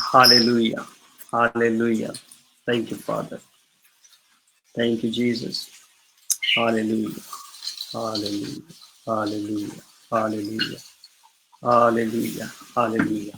Hallelujah. Hallelujah. Thank you, Father. Thank you, Jesus. Hallelujah. Hallelujah. Hallelujah. Hallelujah. Hallelujah. Hallelujah.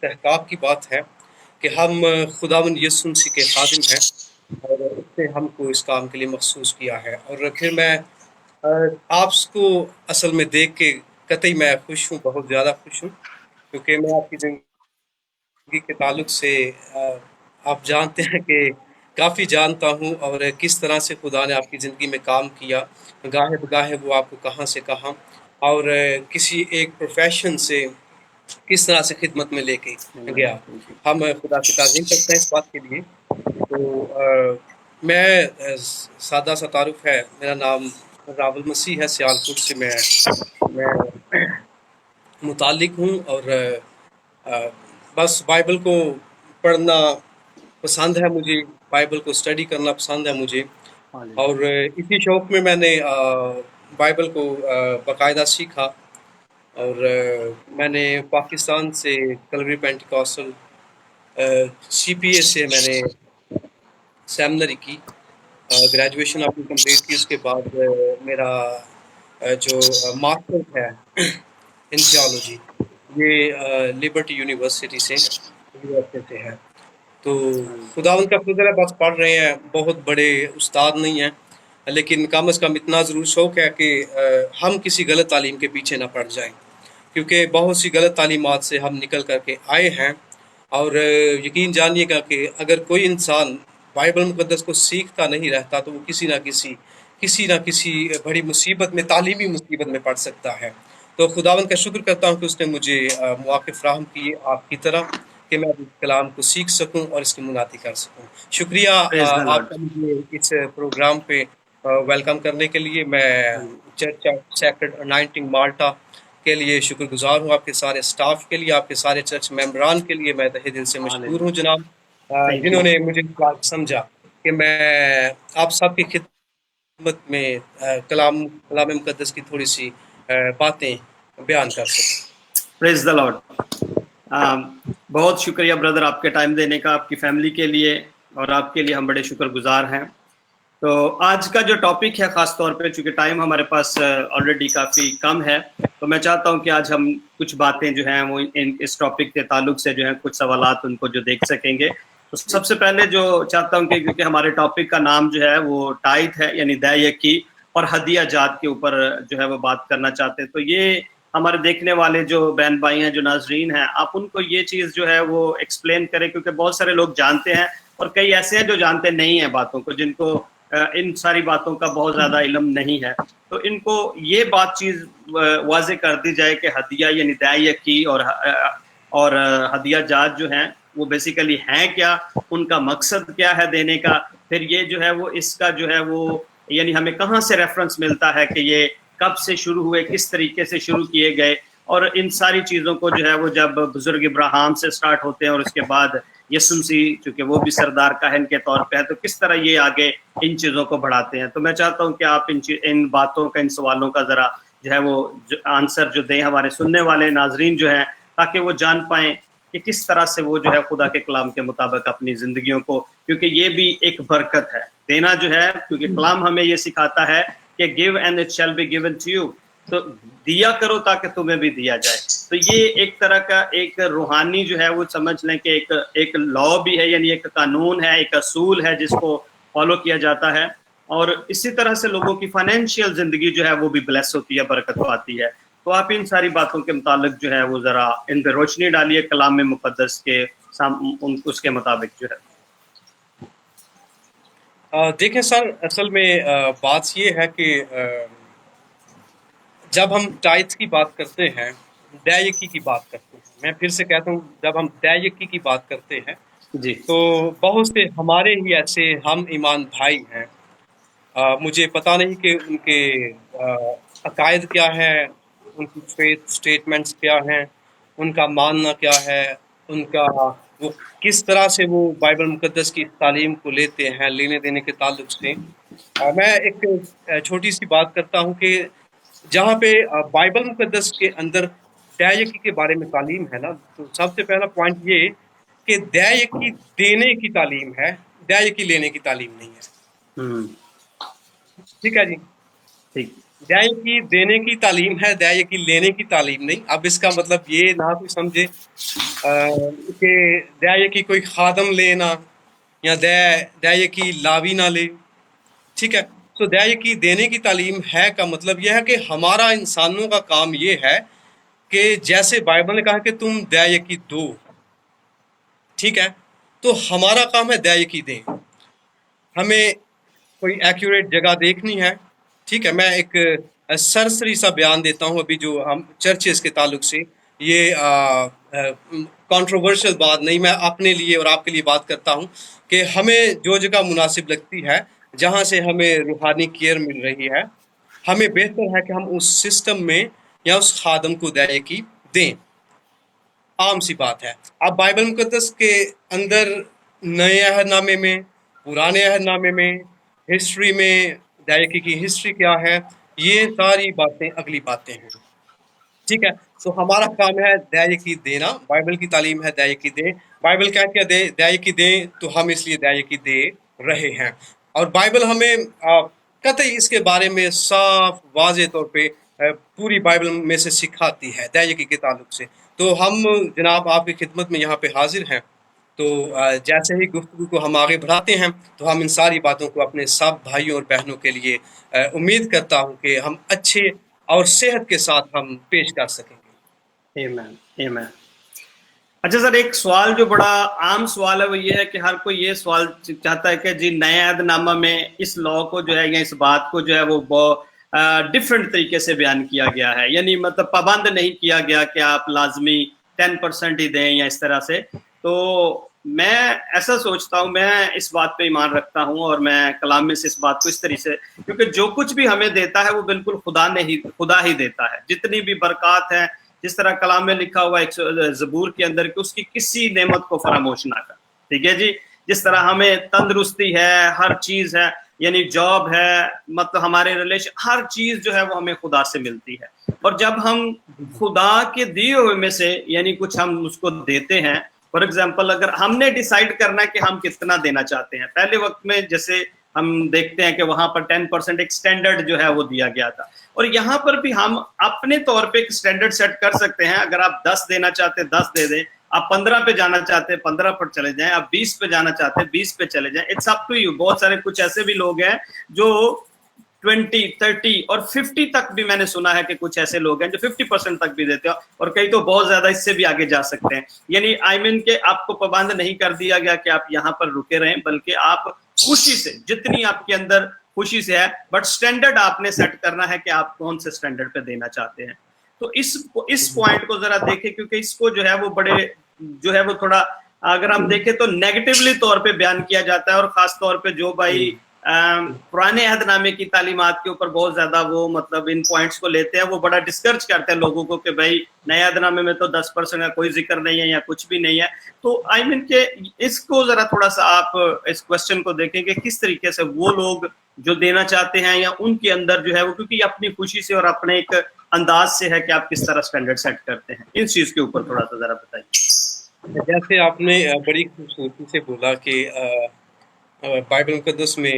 استحقاق کی بات ہے کہ ہم خداوند یسوع مسیح کے خادم ہیں، اور اس نے ہم کو اس کام کے لیے مخصوص کیا ہے۔ اور پھر میں آپ کو اصل میں دیکھ کے قطعی میں خوش ہوں، بہت زیادہ خوش ہوں، کیونکہ میں آپ کی زندگی کے تعلق سے آپ جانتے ہیں کہ کافی جانتا ہوں، اور کس طرح سے خدا نے آپ کی زندگی میں کام کیا، گاہے بگاہے وہ آپ کو کہاں سے کہاں، اور کسی ایک پروفیشن سے کس طرح سے خدمت میں لے کے گیا۔ ہم خدا کی تعظیم کرتے ہیں اس بات کے لیے۔ تو میں سادہ سا تعارف ہے، میرا نام راول مسیح ہے، سیالکوٹ سے میں متعلق ہوں، اور بس بائبل کو پڑھنا پسند ہے مجھے، بائبل کو اسٹڈی کرنا پسند ہے مجھے، اور اسی شوق میں نے بائبل کو باقاعدہ سیکھا، اور میں نے پاکستان سے کلوری پینٹیکوسل سی پی اے سے میں نے سیمنری کی، گریجویشن اپنی کمپلیٹ کی۔ اس کے بعد میرا جو ماسٹر ہے ان تھیولوجی، یہ لبرٹی یونیورسٹی سے USA سے ہے۔ تو خداوند کا فضل ہے، بس پڑھ رہے ہیں، بہت بڑے استاد نہیں ہیں، لیکن کم از کم اتنا ضرور شوق ہے کہ ہم کسی غلط تعلیم کے پیچھے نہ پڑ جائیں، کیونکہ بہت سی غلط تعلیمات سے ہم نکل کر کے آئے ہیں۔ اور یقین جانیے گا کہ اگر کوئی انسان بائبل مقدس کو سیکھتا نہیں رہتا تو وہ کسی نہ کسی بڑی مصیبت میں، تعلیمی مصیبت میں پڑ سکتا ہے۔ تو خداوند کا شکر کرتا ہوں کہ اس نے مجھے مواقع فراہم کیے آپ کی طرح، کہ میں اس کلام کو سیکھ سکوں اور اس کی مناتی کر سکوں۔ شکریہ Praise the آپ Lord. کا مجھے اس پروگرام پہ ویلکم کرنے کے لیے۔ میں چرچ آف سیکرڈ انائنٹنگ مالٹا کے لیے شکر گزار ہوں، آپ کے سارے سٹاف کے لیے، آپ کے سارے چرچ ممبران کے لیے میں تہہ دل سے مشکور ہوں جناب، Thank جنہوں you. نے مجھے اس بات سمجھا کہ میں آپ سب کی خدمت میں کلام مقدس کی تھوڑی سی باتیں بیان کر سکوں۔ Praise the Lord. بہت شکریہ بردر آپ کے ٹائم دینے کا، آپ کی فیملی کے لیے، اور آپ کے لیے ہم بڑے شکر گزار ہیں۔ تو آج کا جو ٹاپک ہے، خاص طور پہ چونکہ ٹائم ہمارے پاس آلریڈی کافی کم ہے، تو میں چاہتا ہوں کہ آج ہم کچھ باتیں جو ہیں وہ اس ٹاپک کے تعلق سے جو ہیں کچھ سوالات ان کو جو دیکھ سکیں گے۔ تو سب سے پہلے جو چاہتا ہوں کہ کیونکہ ہمارے ٹاپک کا نام جو ہے وہ ٹائت ہے، یعنی دے یکی اور ہدیہ جات کے اوپر جو ہے وہ بات کرنا چاہتے ہیں۔ تو یہ ہمارے دیکھنے والے جو بہن بھائی ہیں، جو ناظرین ہیں، آپ ان کو یہ چیز جو ہے وہ ایکسپلین کریں، کیونکہ بہت سارے لوگ جانتے ہیں اور کئی ایسے ہیں جو جانتے نہیں ہیں باتوں کو، جن کو ان ساری باتوں کا بہت زیادہ علم نہیں ہے۔ تو ان کو یہ بات چیز واضح کر دی جائے کہ ہدیہ یعنی دے یکی اور ہدیہ جات جو ہیں وہ بیسیکلی ہیں کیا، ان کا مقصد کیا ہے دینے کا، پھر یہ جو ہے وہ اس کا جو ہے وہ یعنی ہمیں کہاں سے ریفرنس ملتا ہے کہ یہ کب سے شروع ہوئے، کس طریقے سے شروع کیے گئے، اور ان ساری چیزوں کو جو ہے وہ جب بزرگ ابراہیم سے سٹارٹ ہوتے ہیں اور اس کے بعد یسوع مسیح چونکہ وہ بھی سردار کاہن کے طور پہ ہے، تو کس طرح یہ آگے ان چیزوں کو بڑھاتے ہیں۔ تو میں چاہتا ہوں کہ آپ ان باتوں کا، ان سوالوں کا ذرا جو ہے وہ آنسر جو دیں ہمارے سننے والے ناظرین جو ہیں، تاکہ وہ جان پائیں کہ کس طرح سے وہ جو ہے خدا کے کلام کے مطابق اپنی زندگیوں کو، کیونکہ یہ بھی ایک برکت ہے دینا جو ہے، کیونکہ کلام ہمیں یہ سکھاتا ہے کہ give and it shall be given to you، تو دیا کرو تاکہ تمہیں بھی دیا جائے۔ تو یہ ایک طرح کا ایک روحانی جو ہے وہ سمجھ لیں کہ ایک لا بھی ہے، یعنی ایک قانون ہے، ایک اصول ہے جس کو فالو کیا جاتا ہے، اور اسی طرح سے لوگوں کی فائنینشیل زندگی جو ہے وہ بھی بلیس ہوتی ہے، برکت پاتی ہے۔ تو آپ ان ساری باتوں کے متعلق جو ہے وہ ذرا ان پہ روشنی ڈالیے، کلام مقدس کے اس کے مطابق جو ہے۔ دیکھیں سر، اصل میں بات یہ ہے کہ جب ہم ٹائتھ کی بات کرتے ہیں، دے یکی کی بات کرتے ہیں، میں پھر سے کہتا ہوں، جب ہم دے یکی کی بات کرتے ہیں جی تو بہت سے ہمارے ہی ایسے ہم ایمان بھائی ہیں، مجھے پتہ نہیں کہ ان کے عقائد کیا ہے، ان کی فیتھ سٹیٹمنٹس کیا ہیں، ان کا ماننا کیا ہے، ان کا وہ کس طرح سے وہ بائبل مقدس کی تعلیم کو لیتے ہیں، لینے دینے کے تعلق سے۔ میں ایک چھوٹی سی بات کرتا ہوں کہ جہاں پہ بائبل مقدس کے اندر دے یکی کے بارے میں تعلیم ہے نا، تو سب سے پہلا پوائنٹ یہ کہ دے یکی دینے کی تعلیم ہے، دے یکی لینے کی تعلیم نہیں ہے۔ ٹھیک ہے جی۔ ٹھیک۔ دیا یقی دینے کی تعلیم ہے، دیا یقی لینے کی تعلیم نہیں۔ اب اس کا مطلب یہ نہ کوئی سمجھے کہ دیا یقی کوئی خادم لینا یا دیا یقی لاوی نہ لے، ٹھیک ہے۔ تو دیا یقی دینے کی تعلیم ہے کا مطلب یہ ہے کہ ہمارا انسانوں کا کام یہ ہے کہ جیسے بائبل نے کہا کہ تم دیا یقی دو، ٹھیک ہے، تو ہمارا کام ہے دیا یقی دیں۔ ہمیں کوئی ایکوریٹ جگہ دیکھنی ہے، ٹھیک ہے۔ میں ایک سرسری سا بیان دیتا ہوں ابھی جو ہم چرچز کے تعلق سے، یہ کنٹروورشل بات نہیں، میں اپنے لیے اور آپ کے لیے بات کرتا ہوں کہ ہمیں جو جگہ مناسب لگتی ہے، جہاں سے ہمیں روحانی کیئر مل رہی ہے، ہمیں بہتر ہے کہ ہم اس سسٹم میں یا اس خادم کو دیا یقی دیں۔ عام سی بات ہے۔ اب بائبل مقدس کے اندر نئے عہد نامے میں، پرانے عہد نامے میں، ہسٹری میں دیا یقی کی ہسٹری کیا ہے، یہ ساری باتیں اگلی باتیں ہیں، ٹھیک ہے۔ تو ہمارا کام ہے دیا یقی دینا، بائبل کی تعلیم ہے دیا یقی دیں۔ بائبل کہتی ہے دیا یقی دیں، تو ہم اس لیے دیا یقی دے رہے ہیں۔ اور بائبل ہمیں قطعی اس کے بارے میں صاف واضح طور پہ پوری بائبل میں سے سکھاتی ہے دیا یقی کے تعلق سے۔ تو ہم جناب آپ کی خدمت میں یہاں پہ حاضر ہیں، تو جیسے ہی گفتگو کو ہم آگے بڑھاتے ہیں تو ہم ان ساری باتوں کو اپنے سب بھائیوں اور بہنوں کے لیے امید کرتا ہوں کہ ہم اچھے اور صحت کے ساتھ ہم پیش کر سکیں گے۔ آمین آمین۔ اچھا سر، ایک سوال جو بڑا عام سوال ہے وہ یہ ہے کہ ہر کوئی یہ سوال چاہتا ہے کہ جی نئے عہد نامہ میں اس لا کو جو ہے یا اس بات کو جو ہے وہ ڈفرینٹ طریقے سے بیان کیا گیا ہے، یعنی مطلب پابند نہیں کیا گیا کہ آپ لازمی 10% ہی دیں یا اس طرح سے۔ تو میں ایسا سوچتا ہوں، میں اس بات پہ ایمان رکھتا ہوں اور میں کلام میں سے اس بات کو اس طریقے سے، کیونکہ جو کچھ بھی ہمیں دیتا ہے وہ بالکل خدا ہی دیتا ہے۔ جتنی بھی برکات ہیں، جس طرح کلام میں لکھا ہوا ایک زبور کے اندر کہ اس کی کسی نعمت کو فراموش نہ کر، ٹھیک ہے جی۔ جس طرح ہمیں تندرستی ہے، ہر چیز ہے، یعنی جاب ہے، مطلب ہمارے ریلیشن، ہر چیز جو ہے وہ ہمیں خدا سے ملتی ہے۔ اور جب ہم خدا کے دیے ہوئے میں سے یعنی کچھ ہم اس کو دیتے ہیں، فار ایگزامپل اگر ہم نے ڈیسائیڈ کرنا ہے کہ ہم کتنا دینا چاہتے ہیں، پہلے وقت میں جیسے ہم دیکھتے ہیں کہ وہاں پر 10% ایک سٹینڈرڈ جو ہے وہ دیا گیا تھا، اور یہاں پر بھی ہم اپنے طور پہ ایک سٹینڈرڈ سیٹ کر سکتے ہیں۔ اگر آپ 10 دینا چاہتے ہیں 10 دے دیں، آپ 15 پہ جانا چاہتے ہیں 15 پر چلے جائیں، آپ 20 پہ جانا چاہتے ہیں 20 پہ چلے جائیں، اٹس اپ ٹو یو۔ بہت سارے کچھ ایسے بھی لوگ ہیں جو 20 30 اور 50 تک بھی میں نے سنا ہے کہ کچھ ایسے لوگ ہیں جو 50% تک بھی دیتے ہیں، اور کئی تو بہت زیادہ اس سے بھی آگے جا سکتے ہیں۔ یعنی آئی مین کہ آپ کو پابند نہیں کر دیا گیا کہ آپ یہاں پر رکے رہیں، بلکہ آپ خوشی سے، جتنی آپ کے اندر خوشی سے ہے، بٹ سٹینڈرڈ آپ نے سیٹ کرنا ہے کہ آپ کون سے سٹینڈرڈ پہ دینا چاہتے ہیں۔ تو اس پوائنٹ کو ذرا دیکھیں، کیونکہ اس کو جو ہے وہ بڑے جو ہے وہ تھوڑا اگر ہم دیکھیں تو نیگیٹیولی طور پہ بیان کیا جاتا ہے، اور خاص طور پہ جو بھائی پرانے عہد نامے کی تعلیمات کے اوپر بہت زیادہ وہ مطلب ان پوائنٹس کو لیتے ہیں، وہ بڑا ڈسکرج کرتے ہیں لوگوں کو کہ بھائی نئے عہد نامے میں تو 10% کا کوئی ذکر نہیں ہے یا کچھ بھی نہیں ہے۔ تو آئی مین کہ اس کو ذرا تھوڑا سا آپ اس کوشچن کو دیکھیں کہ کس طریقے سے وہ لوگ جو دینا چاہتے ہیں یا ان کے اندر جو ہے وہ، کیونکہ اپنی خوشی سے اور اپنے ایک انداز سے ہے کہ آپ کس طرح سٹینڈرڈ سیٹ کرتے ہیں، اس چیز کے اوپر تھوڑا سا ذرا بتائیے۔ جیسے آپ نے بڑی خوبصورتی سے بولا کہ بائبل مقدس میں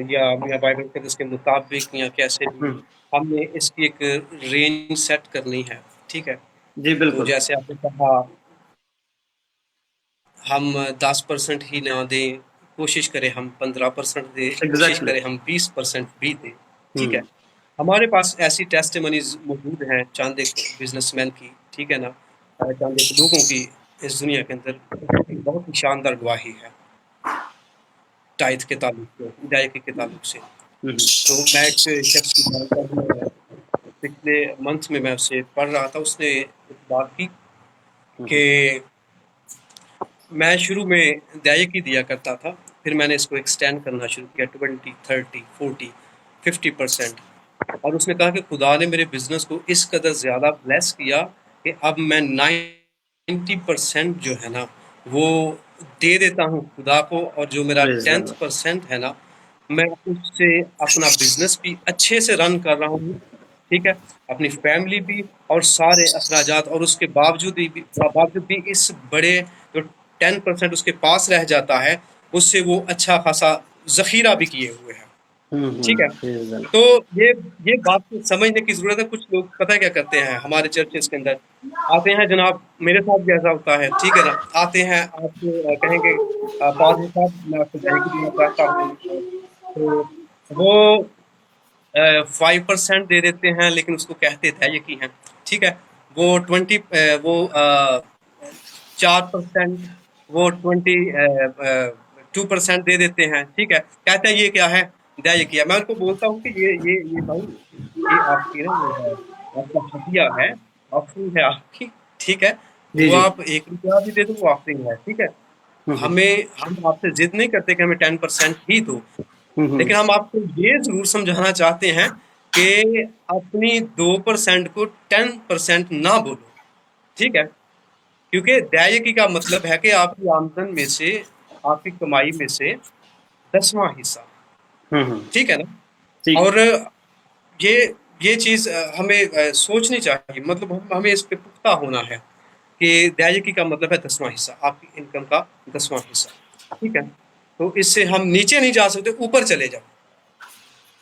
یا بائبل مقدس کے مطابق یا کیسے بھی ہم نے اس کی ایک رینج سیٹ کرنی ہے، ٹھیک ہے۔ جی تو بالکل، جیسے آپ نے کہا ہم 10% ہی نہ دیں، کوشش کریں ہم 15% دیں، کوشش کریں ہم 20% بھی دیں، ٹھیک ہے۔ ہمارے پاس ایسی ٹیسٹیمنیز موجود ہیں چاند ایک بزنس مین کی، ٹھیک ہے نا، چاند ایک لوگوں کی اس دنیا کے اندر بہت ہی شاندار گواہی ہے ٹائد کے تعلق سے، ادائیگی کے تعلق سے۔ تو میں ایک شخص کی جانتا ہوں، پچھلے منتھ میں اس سے پڑھ رہا تھا، اس نے ایک بات کی کہ میں شروع میں دائیگی دیا کرتا تھا، پھر میں نے اس کو ایکسٹینڈ کرنا شروع کیا 20 30 40 50%، اور اس نے کہا کہ خدا نے میرے بزنس کو اس قدر زیادہ بلیس کیا کہ اب میں 90% جو ہے نا وہ دے دیتا ہوں خدا کو، اور جو میرا 10% ہے نا میں اس سے اپنا بزنس بھی اچھے سے رن کر رہا ہوں، ٹھیک ہے، اپنی فیملی بھی اور سارے اخراجات، اور اس کے باوجود بھی اس بڑے جو 10% اس کے پاس رہ جاتا ہے، اس سے وہ اچھا خاصا ذخیرہ بھی کیے ہوئے ہیں۔ ٹھیک ہے. praise the Lord. تو یہ بات کو سمجھنے کی ضرورت ہے. کچھ لوگ پتہ ہے کیا کرتے ہیں ہمارے چرچز کے اندر آتے ہیں، جناب میرے ساتھ بھی ایسا ہوتا ہے، ٹھیک ہے نا، آتے ہیں آپ کو کہیں گے پادری صاحب میں آپ کو دہیکی دینا چاہتا ہوں، تو وہ 5% دے دیتے ہیں لیکن اس کو کہتے دہیکی ہیں، ٹھیک ہے. وہ 4%، وہ 2% دے دیتے ہیں، ٹھیک ہے. کہتے ہیں یہ کیا ہے؟ دہیکی ہے. میں ان کو بولتا ہوں کہ یہ بھائی یہ آپ کی نا وہ ہے، آپ کا ہدیہ ہے، آفرنگ ہے آپ کی، ٹھیک ہے. جی وہ جی. آپ 1 روپیہ بھی دے دو، وہ آفرنگ ہے، ٹھیک ہے. ہم آپ سے ضد نہیں کرتے کہ ہمیں 10% ہی دو، لیکن ہم آپ کو یہ ضرور سمجھانا چاہتے ہیں کہ اپنی 2% کو 10% نہ بولو، ٹھیک ہے. کیونکہ دہیکی کا مطلب ہے کہ آپ کی آمدن میں سے، آپ کی کمائی میں سے 10واں حصہ، ٹھیک ہے نا. ٹھیک. اور یہ چیز ہمیں سوچنی چاہیے، مطلب ہمیں اس پہ پختہ ہونا ہے کہ دہیکی کا مطلب ہے 10واں حصہ، آپ کی انکم کا 10واں حصہ، ٹھیک ہے. تو اس سے ہم نیچے نہیں جا سکتے، اوپر چلے جاؤ،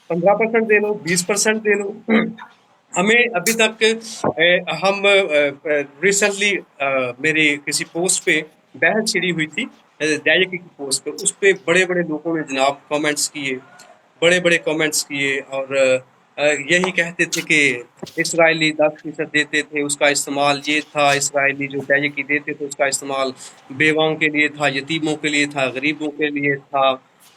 15% دے لو، 20% دے لو. ہمیں ابھی تک ہم ریسنٹلی میری کسی پوسٹ پہ بحث چھڑی ہوئی تھی، دہیکی کی پوسٹ پہ، اس پہ بڑے بڑے لوگوں نے جناب کامنٹس کیے، بڑے بڑے کامنٹس کیے، اور یہی کہتے تھے کہ اسرائیلی 10% دیتے تھے، اس کا استعمال یہ تھا، اسرائیلی جو دہیکی دیتے تھے اس کا استعمال بیواؤں کے لیے تھا، یتیموں کے لیے تھا، غریبوں کے لیے تھا،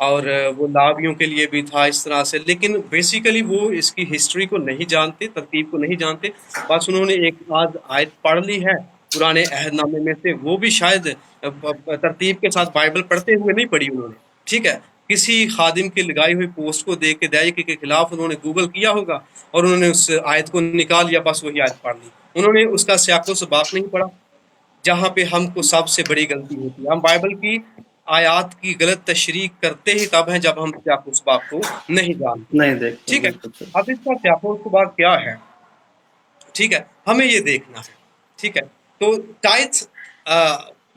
اور وہ لاویوں کے لیے بھی تھا، اس طرح سے. لیکن بیسیکلی وہ اس کی ہسٹری کو نہیں جانتے، ترتیب کو نہیں جانتے. بس انہوں نے ایک آدھ آیت پڑھ لی ہے پرانے عہد نامے میں سے، وہ بھی شاید ترتیب کے ساتھ بائبل پڑھتے ہوئے نہیں پڑھی انہوں نے، ٹھیک ہے. کسی خادم کی لگائی ہوئی پوسٹ کو دیکھ کے دہیکی کے خلاف انہوں نے گوگل کیا ہوگا اور انہوں نے اس آیت کو نکال لیا، بس وہی آیت پڑھ لی. انہوں نے اس کا سیاق و سباق نہیں پڑھا، جہاں پہ ہم کو سب سے بڑی غلطی ہوتی ہے. ہم بائبل کی آیات کی غلط تشریح کرتے ہی تب ہیں جب ہم سیاق و سباق کو نہیں جانتے، نہیں دیکھتے، ٹھیک ہے. بالکل صحیح. اب اس کا سیاق و سباق کیا ہے، ٹھیک ہے، ہمیں یہ دیکھنا ہے، ٹھیک ہے. تو ٹائتھ،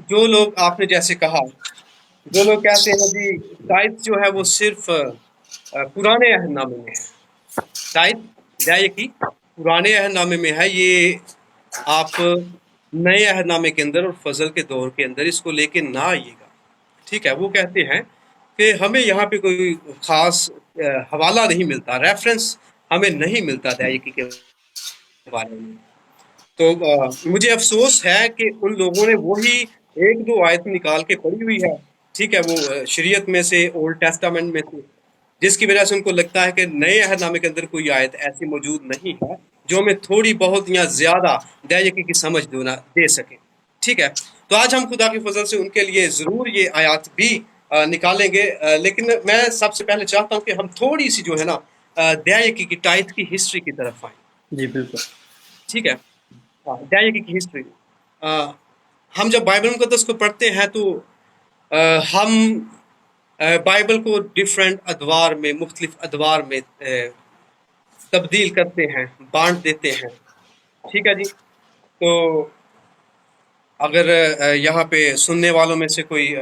جو لوگ آپ نے جیسے کہا، جو لوگ کہتے ہیں جی ٹائتھ جو ہے وہ صرف پرانے عہد نامے میں ہے، ٹائتھ دہیکی پرانے عہد نامے میں ہے، یہ آپ نئے عہد نامے کے اندر اور فضل کے دور کے اندر اس کو لے کے نہ آئیے گا، ٹھیک ہے. وہ کہتے ہیں کہ ہمیں یہاں پہ کوئی خاص حوالہ نہیں ملتا، ریفرنس ہمیں نہیں ملتا دہیکی کے بارے میں. تو مجھے افسوس ہے کہ ان لوگوں نے وہی 1-2 آیت نکال کے پڑھی ہوئی ہے، ٹھیک ہے، وہ شریعت میں سے، اولڈ ٹیسٹامنٹ میں سے، جس کی وجہ سے ان کو لگتا ہے کہ نئے عہد نامے کے اندر کوئی آیت ایسی موجود نہیں ہے جو ہمیں تھوڑی بہت یا زیادہ دہیکی کی سمجھ دے سکے، ٹھیک ہے. تو آج ہم خدا کی فضل سے ان کے لیے ضرور یہ آیات بھی نکالیں گے، لیکن میں سب سے پہلے چاہتا ہوں کہ ہم تھوڑی سی جو ہے نا دہیکی کی ٹائتھ کی ہسٹری کی طرف آئیں، جی بالکل. ٹھیک ہے. دہیکی کی ہسٹری، ہم جب بائبل مقدس کو پڑھتے ہیں تو ہم بائبل کو ڈفرینٹ ادوار میں، مختلف ادوار میں تبدیل کرتے ہیں، بانٹ دیتے ہیں، ٹھیک ہے جی. تو اگر یہاں پہ سننے والوں میں سے کوئی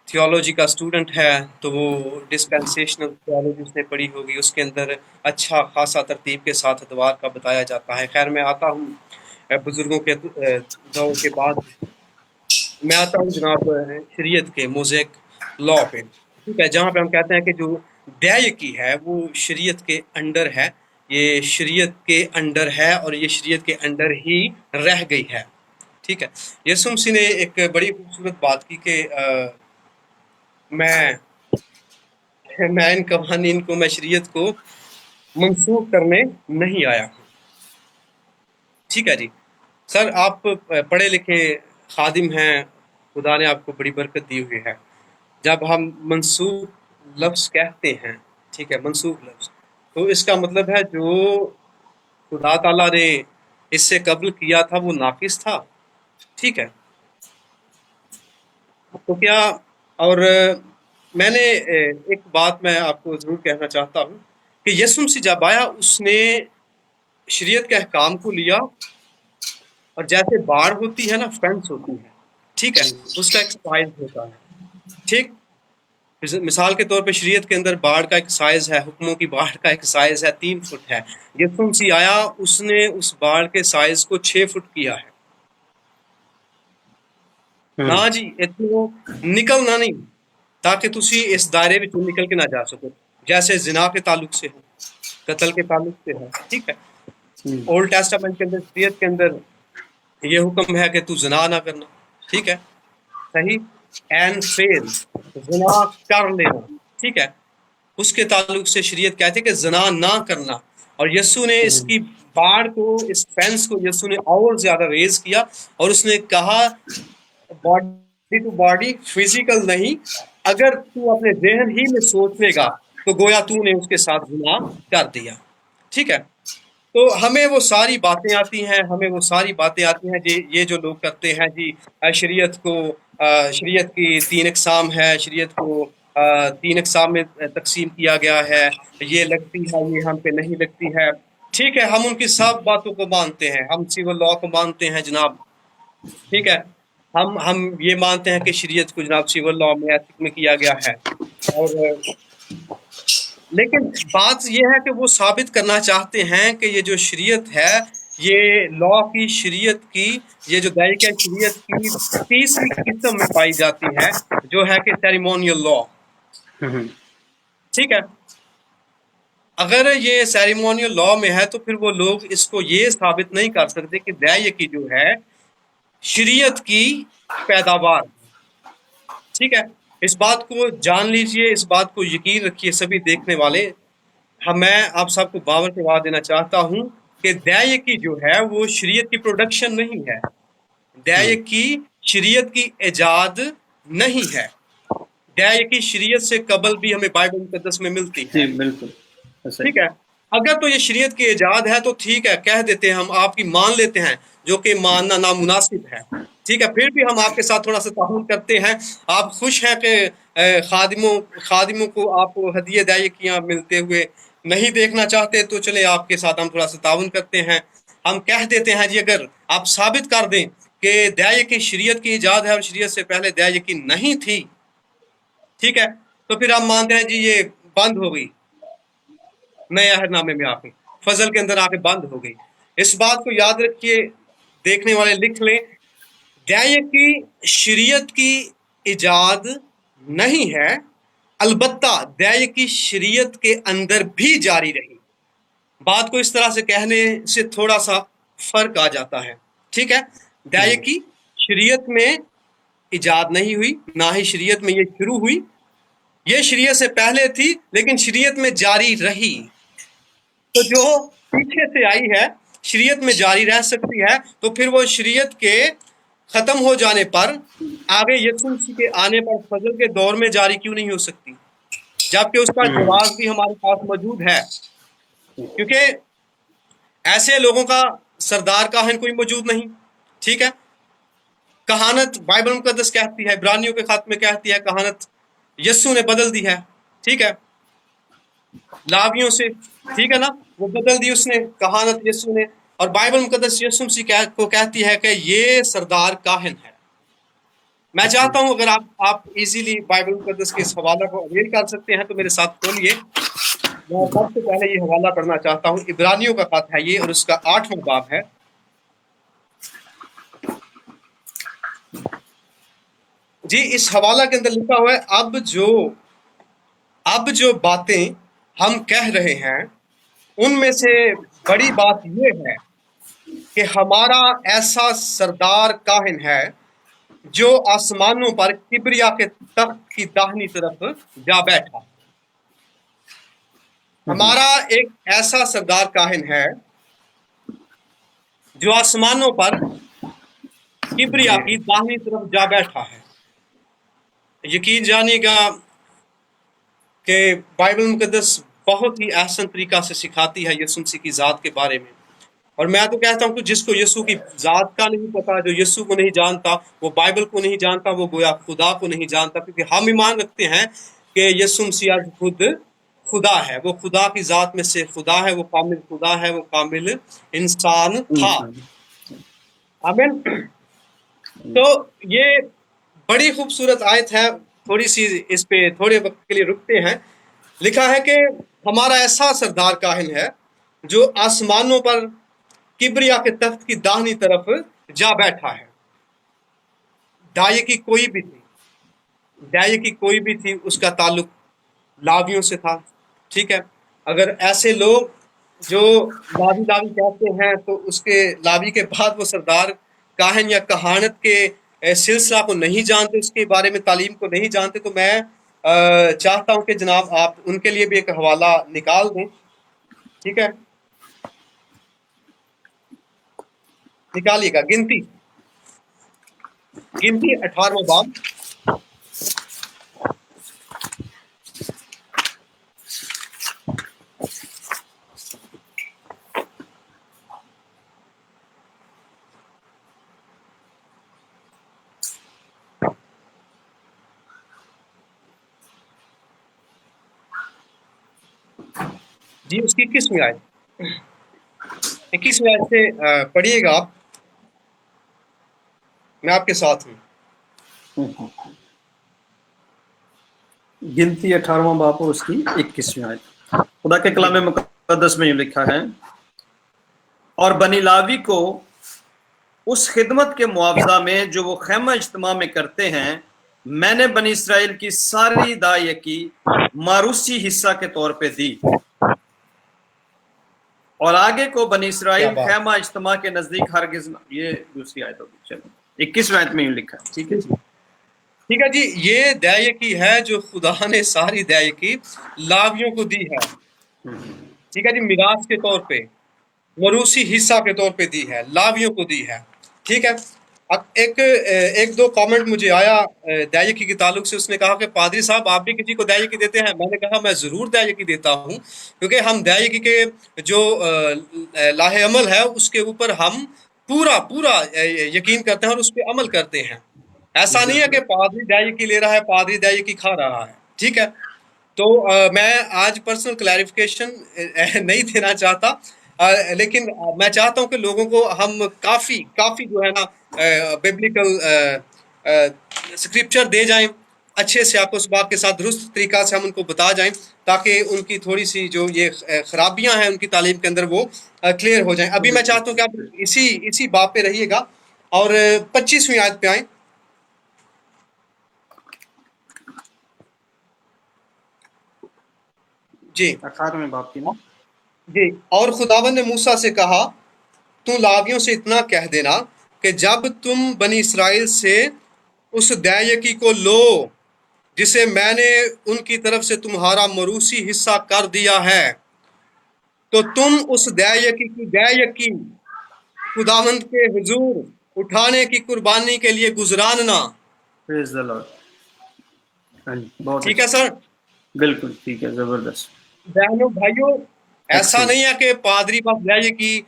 تھیولوجی کا اسٹوڈنٹ ہے تو وہ ڈسپینسیشنل تھیولوجی اس نے پڑھی ہوگی، اس کے اندر اچھا خاصا ترتیب کے ساتھ ادوار کا بتایا جاتا ہے. خیر میں آتا ہوں بزرگوں کے دور کے بعد، میں آتا ہوں جناب شریعت کے موزیک لا پہ، ٹھیک ہے، جہاں پہ ہم کہتے ہیں کہ جو دہیکی ہے وہ شریعت کے انڈر ہے، یہ شریعت کے انڈر ہے اور یہ شریعت کے انڈر ہی رہ گئی ہے، ٹھیک ہے. یسوع مسیح نے ایک بڑی خوبصورت بات کی کہ میں ان قوانین کو، میں شریعت کو منسوخ کرنے نہیں آیا ہوں، ٹھیک ہے جی. سر آپ پڑھے لکھے خادم ہیں، خدا نے آپ کو بڑی برکت دی ہوئی ہے. جب ہم منسوخ لفظ کہتے ہیں، ٹھیک ہے، منسوخ لفظ، تو اس کا مطلب ہے جو خدا تعالیٰ نے اس سے قبل کیا تھا وہ ناقص تھا، ٹھیک ہے. تو کیا، اور میں نے ایک بات میں آپ کو ضرور کہنا چاہتا ہوں کہ یسوع مسیح جب آیا اس نے شریعت کے احکام کو لیا، اور جیسے باڑ ہوتی ہے نا، فینس ہوتی ہے، ٹھیک ہے، اس کا ایک سائز ہوتا ہے، ٹھیک. مثال کے طور پہ شریعت کے اندر باڑ کا ایک سائز ہے، حکموں کی باڑ کا ایک سائز ہے 3 فٹ ہے. یسوع مسیح آیا، اس نے اس باڑ کے سائز کو 6 فٹ کیا ہے. ہوں، نہ جی اتنا نکلنا نہیں، تاکہ تسی اس دائرے وچوں نکل کے نہ جا سکو، جیسے زنا کے تعلق سے ہو، قتل کے تعلق سے ہے. ٹھیک ہے، ہوں، اولڈ ٹیسٹامنٹ کے اندر، شریعت کے اندر یہ حکم ہے کہ تو زنا نہ کرنا. ٹھیک ہے، صحیح. اینڈ فیل، زنا کر لینا. ٹھیک ہے، اس کے تعلق سے شریعت کہتے کہ زنا نہ کرنا. اور یسوع نے اس ہوں، کی باڑ کو، اس فینس کو یسوع نے اور زیادہ ریز کیا، اور اس نے کہا باڈی ٹو باڈی، فزیکل نہیں. اگر تو اپنے ذہن ہی میں سوچ لے گا تو گویا تو نے اس کے ساتھ گناہ کر دیا. ٹھیک ہے، تو ہمیں وہ ساری باتیں آتی ہیں، ہمیں وہ ساری باتیں آتی ہیں جی. یہ جو لوگ کرتے ہیں جی، شریعت کو، شریعت کی 3 اقسام ہے، شریعت کو 3 اقسام میں تقسیم کیا گیا ہے، یہ لگتی ہے، یہ ہم پہ نہیں لگتی ہے. ٹھیک ہے، ہم ان کی سب باتوں کو مانتے ہیں، ہم سول لا کو مانتے ہیں جناب. ٹھیک ہے، ہم یہ مانتے ہیں کہ شریعت کو جناب سول لا میں ایتھک میں کیا گیا ہے. اور لیکن بات یہ ہے کہ وہ ثابت کرنا چاہتے ہیں کہ یہ جو شریعت ہے، یہ لا کی شریعت کی، یہ جو دائرہ شریعت کی 30ویں قسم میں پائی جاتی ہے، جو ہے کہ سیریمونیل لا. ہوں، ٹھیک ہے، اگر یہ سیریمونیل لا میں ہے تو پھر وہ لوگ اس کو یہ ثابت نہیں کر سکتے کہ دائرہ کی جو ہے شریعت کی پیداوار. ٹھیک ہے، اس بات کو جان لیجئے، اس بات کو یقین رکھیے سبھی دیکھنے والے. میں آپ سب کو باور کروا دینا چاہتا ہوں کہ دائرہ کی جو ہے وہ شریعت کی پروڈکشن نہیں ہے، ہوں، دائرہ کی شریعت کی ایجاد نہیں ہے. دائرہ کی شریعت سے قبل بھی ہمیں بائبل مقدس میں ملتی ہے. جی بالکل ایسا ہی. ٹھیک ہے، اگر تو یہ شریعت کی ایجاد ہے تو ٹھیک ہے، کہہ دیتے ہیں ہم آپ کی مان لیتے ہیں، جو کہ ماننا نامناسب ہے. ٹھیک ہے، پھر بھی ہم آپ کے ساتھ تھوڑا سا تعاون کرتے ہیں. آپ خوش ہیں کہ خادموں کو آپ کو ہدیے دائرکیاں ملتے ہوئے نہیں دیکھنا چاہتے، تو چلے آپ کے ساتھ ہم تھوڑا سا تعاون کرتے ہیں. ہم کہہ دیتے ہیں جی اگر آپ ثابت کر دیں کہ دائرہ کی شریعت کی ایجاد ہے اور شریعت سے پہلے دائرہ کی نہیں تھی، ٹھیک ہے، تو پھر ہم مانتے ہیں جی یہ بند ہو گئی، نئے عہد نامے میں آ کے، فضل کے اندر آ کے بند ہو گئی. اس بات کو یاد رکھیے، دیکھنے والے لکھ لیں، دائرہ کی شریعت کی ایجاد نہیں ہے، البتہ دائرہ کی شریعت کے اندر بھی جاری رہی. بات کو اس طرح سے کہنے سے تھوڑا سا فرق آ جاتا ہے. ٹھیک ہے، دائرہ ہوں، کی شریعت میں ایجاد نہیں ہوئی، نہ ہی شریعت میں یہ شروع ہوئی. یہ شریعت سے پہلے تھی لیکن شریعت میں جاری رہی. تو جو پیچھے سے آئی ہے شریعت میں جاری رہ سکتی ہے، تو پھر وہ شریعت کے ختم ہو جانے پر آگے یسوع مسیح کے آنے پر فضل کے دور میں جاری کیوں نہیں ہو سکتی؟ جبکہ اس کا ہوں، جواز بھی ہمارے پاس موجود ہے، کیونکہ ایسے لوگوں کا سردار کاہن کوئی موجود نہیں. ٹھیک ہے، کہانت بائبل مقدس کہتی ہے، عبرانیوں کے خط میں کہتی ہے کہانت یسوع نے بدل دی ہے. ٹھیک ہے، لاویوں سے، ٹھیک ہے نا، وہ بدل دی اس نے کہانت یسوع نے. اور بائبل مقدس یسوع مسیح کو کہتی ہے کہ یہ سردار کاہن ہے. میں چاہتا ہوں اگر آپ ایزیلی بائبل مقدس کے اس حوالہ کو اویل کر سکتے ہیں تو میرے ساتھ کھولیے. میں سب سے پہلے یہ حوالہ پڑھنا چاہتا ہوں، عبرانیوں کا خط ہے یہ، اور اس کا 8واں باب ہے. جی اس حوالہ کے اندر لکھا ہوا ہے، اب جو باتیں ہم کہہ رہے ہیں ان میں سے بڑی بات یہ ہے کہ ہمارا ایسا سردار کاہن ہے جو آسمانوں پر کبریا کے تخت کی داہنی طرف جا بیٹھا. ہمارا ایک ایسا سردار کاہن ہے جو آسمانوں پر کبریا کی داہنی طرف جا بیٹھا ہے. یقین جانیے گا کہ بائبل مقدس بہت ہی احسن طریقہ سے سکھاتی ہے یسوع مسیح کی ذات کے بارے میں. اور میں تو کہتا ہوں کہ جس کو یسوع کی ذات کا نہیں پتا، جو یسوع کو نہیں جانتا، وہ بائبل کو نہیں جانتا، وہ گویا خدا کو نہیں جانتا. کیونکہ ہم ایمان رکھتے ہیں کہ یسوع مسیح خود خدا ہے، وہ خدا کی ذات میں سے خدا ہے، وہ کامل خدا ہے، وہ کامل انسان تھا. آمین. تو یہ بڑی خوبصورت آیت ہے. تھوڑی سی اس پہ تھوڑے وقت کے لیے رکتے ہیں. لکھا ہے کہ ہمارا ایسا سردار کاہن ہے جو آسمانوں پر کبریا کے تخت کی داہنی طرف جا بیٹھا ہے. دائیں کی کوئی بھی تھی، دائیں کی کوئی بھی تھی، اس کا تعلق لاویوں سے تھا. ٹھیک ہے، اگر ایسے لوگ جو لاوی لاوی کہتے ہیں تو اس کے لاوی کے بعد وہ سردار کاہن یا کہانت کے سلسلہ کو نہیں جانتے، اس کے بارے میں تعلیم کو نہیں جانتے، تو میں چاہتا ہوں کہ جناب آپ ان کے لیے بھی ایک حوالہ نکال دیں. ٹھیک ہے، نکالیے گا. گنتی 18واں باب. جی اس کی 21ویں آیت، 21ویں آیت سے پڑھیے گا آپ، میں آپ کے ساتھ ہوں. گنتی 18واں باب اور اس کی 21ویں آیت. خدا کے کلام مقدس میں یہ لکھا ہے، اور بنی لاوی کو اس خدمت کے معاوضہ میں جو وہ خیمہ اجتماع میں کرتے ہیں، میں نے بنی اسرائیل کی ساری دائیں کی ماروسی حصہ کے طور پہ دی. اور آگے کو بنی اسرائیل خیمہ اجتماع کے نزدیک ہرگز نہ. یہ دوسری آیت ہوگی. چلو 21ویں آیت میں یہ لکھا ہے. ٹھیک ہے جی، ٹھیک ہے جی. یہ دائیں کی ہے جو خدا نے ساری دائیں کی لاویوں کو دی ہے. ٹھیک ہے جی، میراث کے طور پہ، موروثی حصہ کے طور پہ دی ہے، لاویوں کو دی ہے. ٹھیک ہے. اب ایک دو کامنٹ مجھے آیا دائیں کے تعلق سے. اس نے کہا کہ پادری صاحب آپ بھی کسی کو دائیں دیتے ہیں؟ میں نے کہا میں ضرور دائیں دیتا ہوں، کیونکہ ہم دائیں کے جو لاہ عمل ہے اس کے اوپر ہم پورا یقین کرتے ہیں اور اس پہ عمل کرتے ہیں. ایسا نہیں ہے کہ پادری دائیں کی لے رہا ہے، پادری دائیں کی کھا رہا ہے. ٹھیک ہے. تو میں آج پرسنل کلیریفیکیشن نہیں دینا چاہتا، لیکن میں چاہتا ہوں کہ لوگوں کو ہم کافی جو ہے نا بیبلیکل اسکرپچر دے جائیں، اچھے سے آپ اس بات کے ساتھ درست طریقہ سے ہم ان کو بتا جائیں، تاکہ ان کی تھوڑی سی جو یہ خرابیاں ہیں ان کی تعلیم کے اندر وہ کلیئر ہو جائیں. ابھی میں چاہتا ہوں کہ آپ اسی باب پہ رہیے گا اور 25ویں آیت پہ آئیں. جی 18ویں باب کی نا. جی. اور خداوند نے موسیٰ سے کہا تو لاویوں سے اتنا کہہ دینا کہ جب تم بنی اسرائیل سے اس دائیں کو لو جسے میں نے ان کی طرف سے تمہارا موروثی حصہ کر دیا ہے، تو تم اس دائیں کی خداوند کے حضور اٹھانے کی قربانی کے لیے گزراننا. Praise the Lord. ہاں جی، بہت ٹھیک ہے سر. بالکل ٹھیک ہے، زبردست. بہنوں بھائیوں، ایسا نہیں ہے کہ پادری بس دائیں کی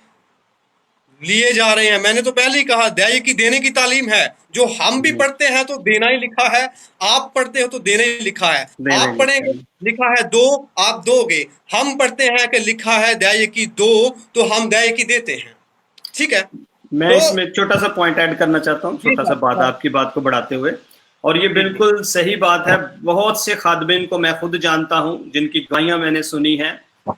لیے جا رہے ہیں. میں نے تو پہلے ہی کہا دائیں کی دینے کی تعلیم ہے. جو ہم بھی پڑھتے ہیں تو دینا ہی لکھا ہے، آپ پڑھتے ہو تو دینا ہی لکھا ہے. آپ پڑھیں گے لکھا ہے دو، آپ دو گے. ہم پڑھتے ہیں کہ لکھا ہے دائیں کی دو، تو ہم دائیں کی دیتے ہیں. ٹھیک ہے. میں اس میں چھوٹا سا پوائنٹ ایڈ کرنا چاہتا ہوں، چھوٹا سا بات آپ کی بات کو بڑھاتے ہوئے، اور یہ بالکل صحیح بات ہے. بہت سے خادمین کو میں خود جانتا ہوں جن کی گواہیاں میں نے سنی ہیں،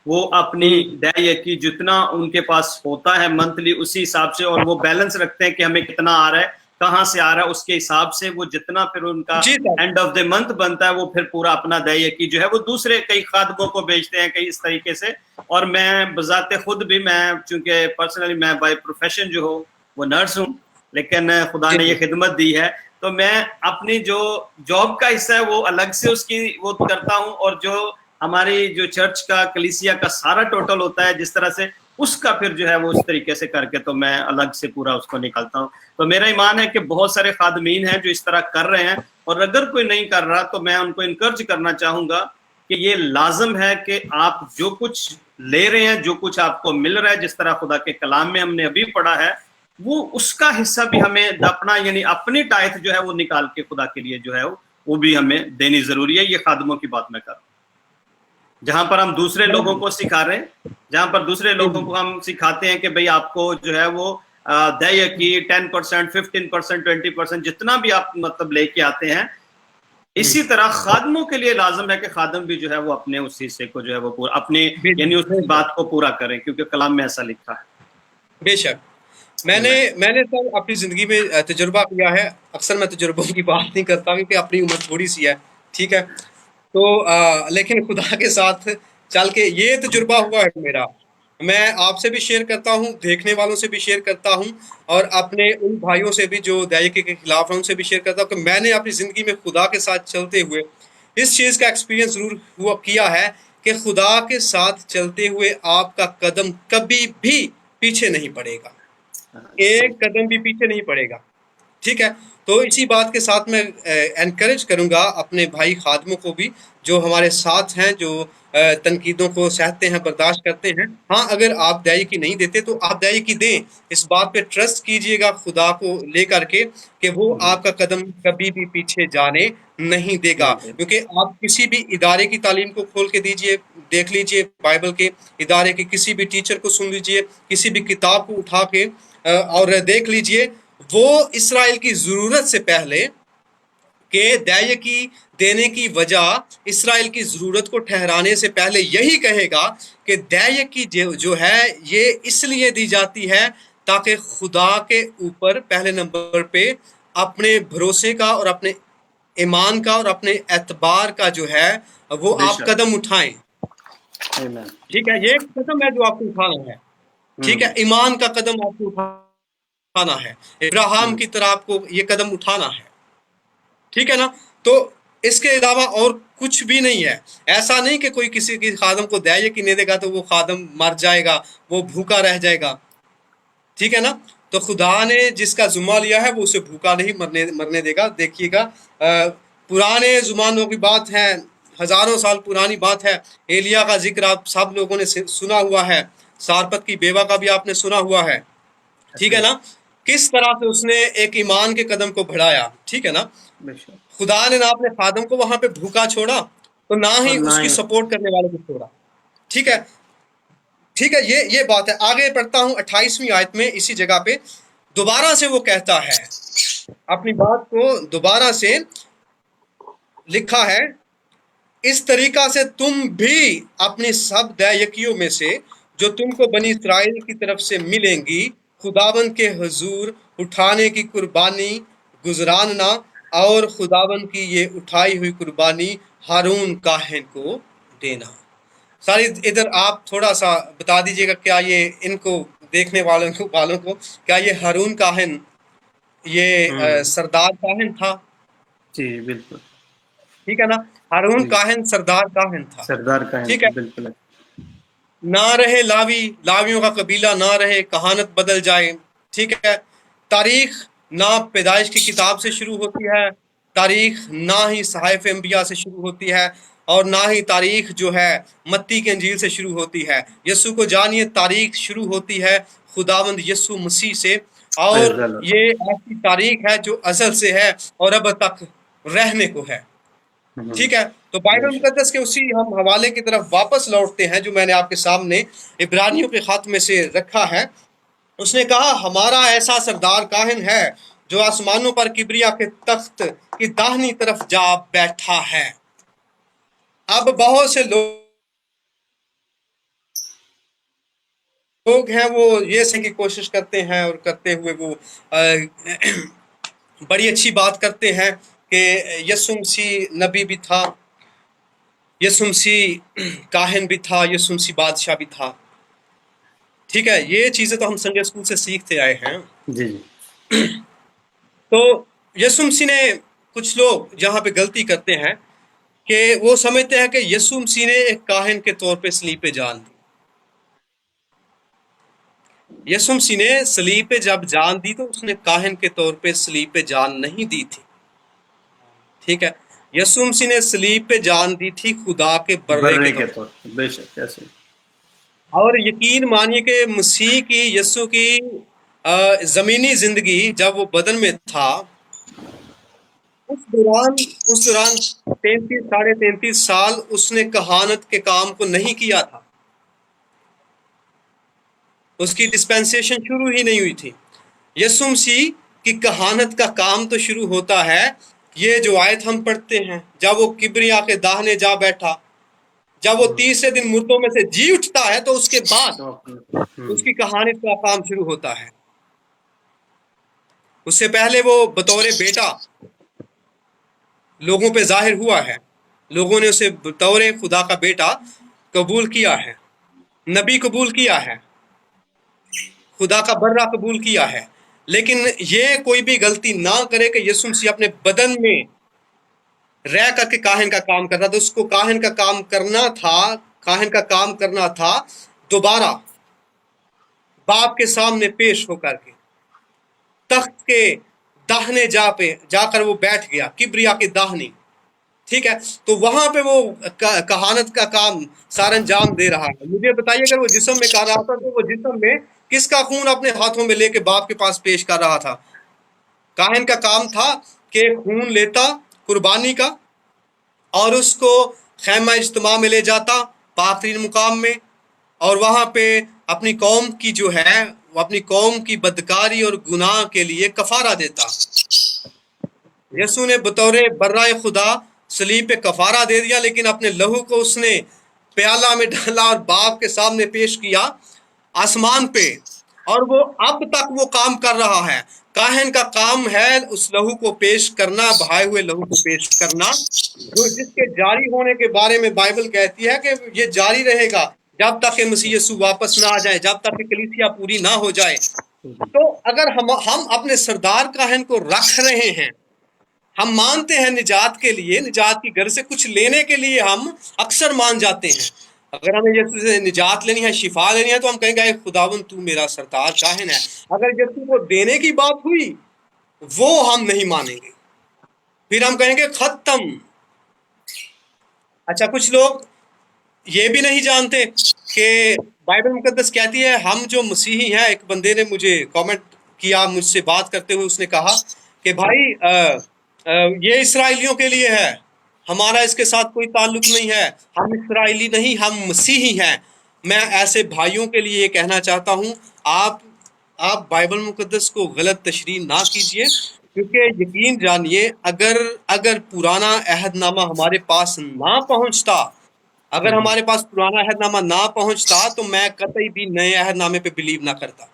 وہ اپنی دائیں کی جتنا ان کے پاس ہوتا ہے منتھلی اسی حساب سے، اور وہ بیلنس رکھتے ہیں کہ ہمیں کتنا آ رہا ہے، کہاں سے آ رہا ہے، اس کے حساب سے وہ جتنا پھر ان کا اینڈ آف دی منتھ بنتا ہے وہ پھر پورا اپنا دائیں کی جو ہے وہ دوسرے کئی خادموں کو بیچتے ہیں کئی اس طریقے سے. اور میں بذات خود بھی، میں چونکہ پرسنلی میں بائی پروفیشن جو ہوں وہ نرس ہوں، لیکن خدا نے یہ خدمت دی ہے تو میں اپنی جو جاب کا حصہ ہے وہ الگ سے اس کی وہ کرتا ہوں، اور جو ہماری جو چرچ کا کلیسیا کا سارا ٹوٹل ہوتا ہے جس طرح سے اس کا پھر جو ہے وہ اس طریقے سے کر کے تو میں الگ سے پورا اس کو نکالتا ہوں. تو میرا ایمان ہے کہ بہت سارے خادمین ہیں جو اس طرح کر رہے ہیں، اور اگر کوئی نہیں کر رہا تو میں ان کو انکرج کرنا چاہوں گا کہ یہ لازم ہے کہ آپ جو کچھ لے رہے ہیں، جو کچھ آپ کو مل رہا ہے، جس طرح خدا کے کلام میں ہم نے ابھی پڑھا ہے، وہ اس کا حصہ بھی ہمیں اپنا یعنی اپنی ٹائث جو ہے وہ نکال کے خدا کے لیے جو ہے وہ بھی ہمیں دینی ضروری ہے. یہ خادموں کی بات میں کر رہا ہوں. جہاں پر ہم دوسرے لوگوں کو سکھا رہے ہیں، جہاں پر دوسرے لوگوں کو ہم سکھاتے ہیں کہ بھئی آپ کو جو ہے وہ دائیں کی 10%، 15%، 20% جتنا بھی آپ مطلب لے کے آتے ہیں، اسی طرح خادموں کے لیے لازم ہے کہ خادم بھی جو ہے وہ اپنے اس حصے کو جو ہے وہ پورا اپنے یعنی اس بات کو پورا کریں، کیونکہ کلام میں ایسا لکھا ہے۔ بے شک میں نے سر اپنی زندگی میں تجربہ کیا ہے، اکثر میں تجربوں کی بات نہیں کرتا کیونکہ اپنی عمر تھوڑی سی ہے، ٹھیک ہے، تو لیکن خدا کے ساتھ چل کے یہ تجربہ ہوا ہے میرا، میں آپ سے بھی شیئر کرتا ہوں، دیکھنے والوں سے بھی شیئر کرتا ہوں، اور اپنے ان بھائیوں سے بھی جو دائیکی کے خلاف ہیں ان سے بھی شیئر کرتا ہوں کہ میں نے اپنی زندگی میں خدا کے ساتھ چلتے ہوئے اس چیز کا ایکسپیرینس ضرور ہوا کیا ہے کہ خدا کے ساتھ چلتے ہوئے آپ کا قدم کبھی بھی پیچھے نہیں پڑے گا، ایک قدم بھی پیچھے نہیں پڑے گا، ٹھیک ہے۔ تو اسی بات کے ساتھ میں انکریج کروں گا اپنے بھائی خادموں کو بھی جو ہمارے ساتھ ہیں، جو تنقیدوں کو سہتے ہیں، برداشت کرتے ہیں، ہاں اگر آپ دائی کی نہیں دیتے تو آپ دائی کی دیں، اس بات پہ ٹرسٹ کیجئے گا خدا کو لے کر کے کہ وہ آپ کا قدم کبھی بھی پیچھے جانے نہیں دے گا، کیونکہ آپ کسی بھی ادارے کی تعلیم کو کھول کے دیجئے، دیکھ لیجئے، بائبل کے ادارے کے کسی بھی ٹیچر کو سن لیجئے، کسی بھی کتاب کو اٹھا کے اور دیکھ لیجئے، وہ اسرائیل کی ضرورت سے پہلے کہ دائیں کی دینے کی وجہ اسرائیل کی ضرورت کو ٹھہرانے سے پہلے یہی کہے گا کہ دائیں کی جو ہے یہ اس لیے دی جاتی ہے تاکہ خدا کے اوپر پہلے نمبر پہ اپنے بھروسے کا اور اپنے ایمان کا اور اپنے اعتبار کا جو ہے وہ آپ قدم اٹھائیں، ٹھیک ہے، یہ ایک قدم ہے جو آپ کو اٹھانا ہے، ٹھیک ہے، ایمان کا قدم آپ کو اٹھانا ہے، ابراہیم کی طرح آپ کو یہ قدم اٹھانا ہے، ٹھیک ہے نا۔ تو اس کے علاوہ اور کچھ بھی نہیں ہے، ایسا نہیں کہ کوئی کسی کی خادم کو دائیں کی نہیں دے گا تو وہ خادم مر جائے گا، وہ بھوکا رہ جائے گا، ٹھیک ہے نا۔ تو خدا نے جس کا ذمہ لیا ہے وہ اسے بھوکا نہیں مرنے دے گا۔ دیکھیے گا پرانے زمانوں کی بات ہے، ہزاروں سال پرانی بات ہے، ایلیا کا ذکر آپ سب لوگوں نے سنا ہوا ہے، سارپت کی بیوہ کا بھی آپ نے سنا ہوا ہے، ٹھیک ہے نا، کس طرح سے اس نے ایک ایمان کے قدم کو بڑھایا، ٹھیک ہے نا۔ خدا نے نہ اپنے خادم کو وہاں پہ بھوکا چھوڑا تو نہ ہی اس کی سپورٹ کرنے والے کو چھوڑا، ٹھیک ہے، ٹھیک ہے، یہ بات ہے۔ آگے پڑھتا ہوں 28ویں آیت میں، اسی جگہ پہ دوبارہ سے وہ کہتا ہے، اپنی بات کو دوبارہ سے لکھا ہے، اس طریقہ سے تم بھی اپنی سب دائیکیوں میں سے جو تم کو بنی اسرائیل کی طرف سے ملیں گی خداوند کے حضور اٹھانے کی قربانی گزراننا، اور خداوند کی یہ اٹھائی ہوئی قربانی ہارون کاہن کو دینا۔ ساری ادھر آپ تھوڑا سا بتا دیجئے گا، کیا یہ ان کو دیکھنے والوں کو کیا یہ ہارون کاہن یہ سردار کاہن تھا؟ جی بالکل، ٹھیک ہے نا، ہارون کاہن سردار کاہن تھا، سردار کاہن ٹھیک ہے، بالکل، نہ رہے لاویوں کا قبیلہ نہ رہے، کہانت بدل جائے، ٹھیک ہے، تاریخ نہ پیدائش کی کتاب سے شروع ہوتی ہے، تاریخ نہ ہی صحائف انبیاء سے شروع ہوتی ہے، اور نہ ہی تاریخ جو ہے متی کے انجیل سے شروع ہوتی ہے۔ یسوع کو جانیے، تاریخ شروع ہوتی ہے خداوند یسوع مسیح سے، اور یہ ایسی تاریخ ہے جو ازل سے ہے اور اب تک رہنے کو ہے، ٹھیک ہے۔ تو بائبل مقدس کے اسی ہم حوالے کی طرف واپس لوٹتے ہیں جو میں نے آپ کے سامنے عبرانیوں کے خط میں سے رکھا ہے۔ اس نے کہا ہمارا ایسا سردار کاہن ہے جو آسمانوں پر کبریا کے تخت کی داہنی طرف جا بیٹھا ہے۔ اب بہت سے لوگ ہیں وہ یہ سمجھنے کی کوشش کرتے ہیں اور کرتے ہوئے وہ بڑی اچھی بات کرتے ہیں کہ یسوع مسیح نبی بھی تھا، یسوع مسیح کاہن بھی تھا، یسوع مسیح بادشاہ بھی تھا، ٹھیک ہے، یہ چیزیں تو ہم سنڈے اسکول سے سیکھتے آئے ہیں۔ جی تو یسوع مسیح نے کچھ لوگ جہاں پہ غلطی کرتے ہیں کہ وہ سمجھتے ہیں کہ یسوع مسیح نے ایک کاہن کے طور پہ صلیب پہ جان دی۔ یسوع مسیح نے صلیب پہ جب جان دی تو اس نے کاہن کے طور پہ صلیب پہ جان نہیں دی تھی، ٹھیک ہے، یسوع مسیح نے صلیب پہ جان دی تھی خدا کے برے کے طور پہ۔ بے شک، ایسے اور یقین مانیے کہ مسیح کی، یسوع کی زمینی زندگی جب وہ بدن میں تھا، اس دوران 33 سال اس نے کہانت کے کام کو نہیں کیا تھا، اس کی ڈسپینسیشن شروع ہی نہیں ہوئی تھی۔ یسوع مسیح کی کہانت کا کام تو شروع ہوتا ہے یہ جو آیت ہم پڑھتے ہیں، جب وہ کبریا کے داہنے جا بیٹھا، جب وہ تیسرے دن مردوں میں سے جی اٹھتا ہے تو اس کے بعد تو اپنے اس کی کہانی کا کام شروع ہوتا ہے۔ اس سے پہلے وہ بطور بیٹا لوگوں پہ ظاہر ہوا ہے، لوگوں نے اسے بطور خدا کا بیٹا قبول کیا ہے، نبی قبول کیا ہے، خدا کا برہ قبول کیا ہے، لیکن یہ کوئی بھی غلطی نہ کرے کہ یسوع مسیح اپنے بدن میں رہ کر کے کاہن کا کام کرنا تھا۔ اس کو کاہن کا کام کرنا تھا، کاہن کا کام کرنا تھا دوبارہ باپ کے سامنے پیش ہو کر کے تخت کے داہنے جا کر وہ بیٹھ گیا، کبریا کے داہنے، ٹھیک ہے، تو وہاں پہ وہ کہانت کا کام سارا انجام دے رہا ہے۔ مجھے بتائیے اگر وہ جسم میں کر رہا تھا تو وہ جسم میں کس کا خون اپنے ہاتھوں میں لے کے باپ کے پاس پیش کر رہا تھا؟ کاہن کا کام تھا کہ خون لیتا قربانی کا اور اس کو خیمہ اجتماع میں لے جاتا، پاک ترین مقام میں، اور وہاں پہ اپنی قوم کی جو ہے وہ اپنی قوم کی بدکاری اور گناہ کے لیے کفارہ دیتا۔ یسوع نے بطور برائے خدا صلیب پہ کفارہ دے دیا، لیکن اپنے لہو کو اس نے پیالہ میں ڈالا اور باپ کے سامنے پیش کیا آسمان پہ، اور وہ اب تک وہ کام کر رہا ہے۔ کاہن کا کام ہے اس لہو کو پیش کرنا، بہائے ہوئے لہو کو پیش کرنا، جو جس کے جاری ہونے کے بارے میں بائبل کہتی ہے کہ یہ جاری رہے گا جب تک کہ مسیح یسوع واپس نہ آ جائے، جب تک کہ کلیسیا پوری نہ ہو جائے۔ تو اگر ہم اپنے سردار کاہن کو رکھ رہے ہیں، ہم مانتے ہیں نجات کے لیے، نجات کی غرض سے کچھ لینے کے لیے ہم اکثر مان جاتے ہیں۔ اگر ہمیں یسوع سے نجات لینی ہے، شفا لینی ہے، تو ہم کہیں گے اے خداوند تو میرا سردار کاہن ہے۔ اگر یسوع کو دینے کی بات ہوئی وہ ہم نہیں مانیں گے، پھر ہم کہیں گے ختم۔ اچھا، کچھ لوگ یہ بھی نہیں جانتے کہ بائبل مقدس کہتی ہے ہم جو مسیحی ہیں، ایک بندے نے مجھے کامنٹ کیا مجھ سے بات کرتے ہوئے، اس نے کہا کہ بھائی یہ اسرائیلیوں کے لیے ہے، ہمارا اس کے ساتھ کوئی تعلق نہیں ہے، ہم اسرائیلی نہیں، ہم مسیحی ہیں۔ میں ایسے بھائیوں کے لیے یہ کہنا چاہتا ہوں، آپ بائبل مقدس کو غلط تشریح نہ کیجئے، کیونکہ یقین جانیے اگر پرانا عہد نامہ ہمارے پاس نہ پہنچتا، اگر ہمارے پاس پرانا عہد نامہ نہ پہنچتا تو میں قطعی بھی نئے عہد نامے پہ بلیو نہ کرتا،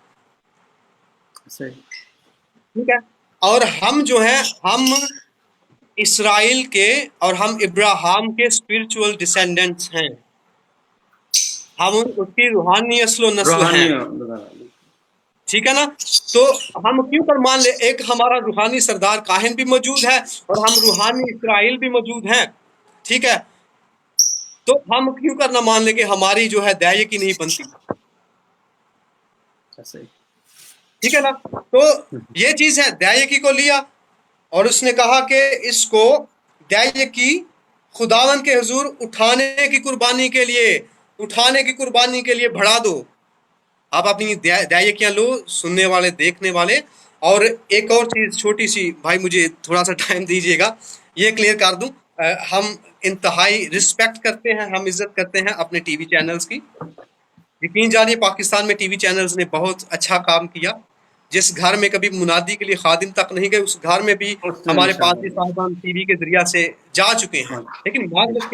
صحیح۔ ٹھیک ہے۔ اور ہم جو ہیں، ہم اسرائیل کے اور ہم ابراہیم کے اسپرچول ڈسینڈنٹس ہیں، ہم اس کی روحانی اصل و نسل ہیں، روحانی ٹھیک ہے نا۔ تو ہم کیوں کر مان لے ایک ہمارا روحانی سردار کاہن بھی موجود ہے اور ہم روحانی اسرائیل بھی موجود ہیں، ٹھیک ہے، تو ہم کیوں کر نہ مان لیں کہ ہماری جو ہے دیا کی نہیں بنتی، صحیح۔ ٹھیک ہے نا۔ تو یہ چیز ہے، دیا کی کو لیا اور اس نے کہا کہ اس کو دیا کی خداوند کے حضور اٹھانے کی قربانی کے لیے بڑھا دو۔ آپ اپنی دیا لو، سننے والے دیکھنے والے۔ اور ایک اور چیز چھوٹی سی، بھائی مجھے تھوڑا سا ٹائم دیجیے گا، یہ کلیئر کر دوں، ہم انتہائی رسپیکٹ کرتے ہیں، ہم عزت کرتے ہیں اپنے ٹی وی چینلز کی۔ یقین جانیے پاکستان میں ٹی وی چینلز نے بہت اچھا کام کیا، جس گھر میں کبھی منادی کے لیے خادم تک نہیں گئے، اس گھر میں بھی ہمارے پادری صاحبان ٹی وی کے ذریعہ سے جا چکے ہیں۔ لیکن معذرت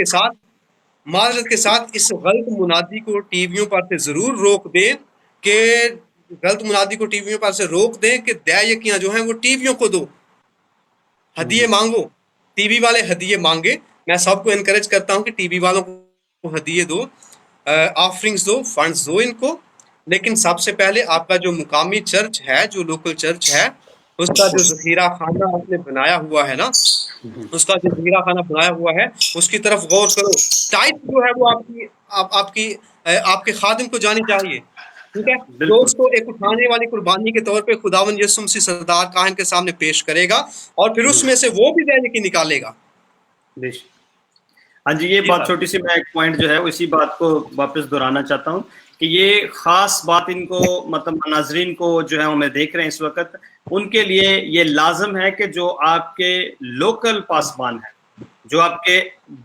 کے ساتھ اس غلط منادی کو ٹی ویوں پر سے ضرور روک دیں، کہ غلط منادی کو ٹی ویوں پر سے روک دیں کہ دیا جو ہیں وہ ٹی ویوں کو دو، ہدیے مانگو، ٹی وی والے ہدیے مانگے۔ میں سب کو انکریج کرتا ہوں کہ ٹی وی والوں کو ہدیے دو، آفرنگز دو، فنڈز دو ان کو، لیکن سب سے پہلے آپ کا جو مقامی چرچ ہے، جو لوکل چرچ ہے، اس کا جو ذخیرہ خانہ آپ نے بنایا ہوا ہے نا، اس کا جو ذخیرہ خانہ بنایا ہوا ہے اس کی طرف غور کرو۔ ٹائپ جو ہے وہ آپ کے خادم کو جانی چاہیے، ٹھیک ہے، جو اس کو ایک اٹھانے والی قربانی کے طور پہ خداوند یسوع مسیح سردار کاہن کے سامنے پیش کرے گا، اور پھر اس میں سے وہ بھی دینے کی نکالے گا۔ ہاں جی، یہ بات چھوٹی سی، میں ایک پوائنٹ جو ہے اسی بات کو واپس دہرانا چاہتا ہوں کہ یہ خاص بات ان کو، مطلب ناظرین کو جو ہے ہمیں دیکھ رہے ہیں اس وقت، ان کے لیے یہ لازم ہے کہ جو آپ کے لوکل پاسبان ہیں، جو آپ کے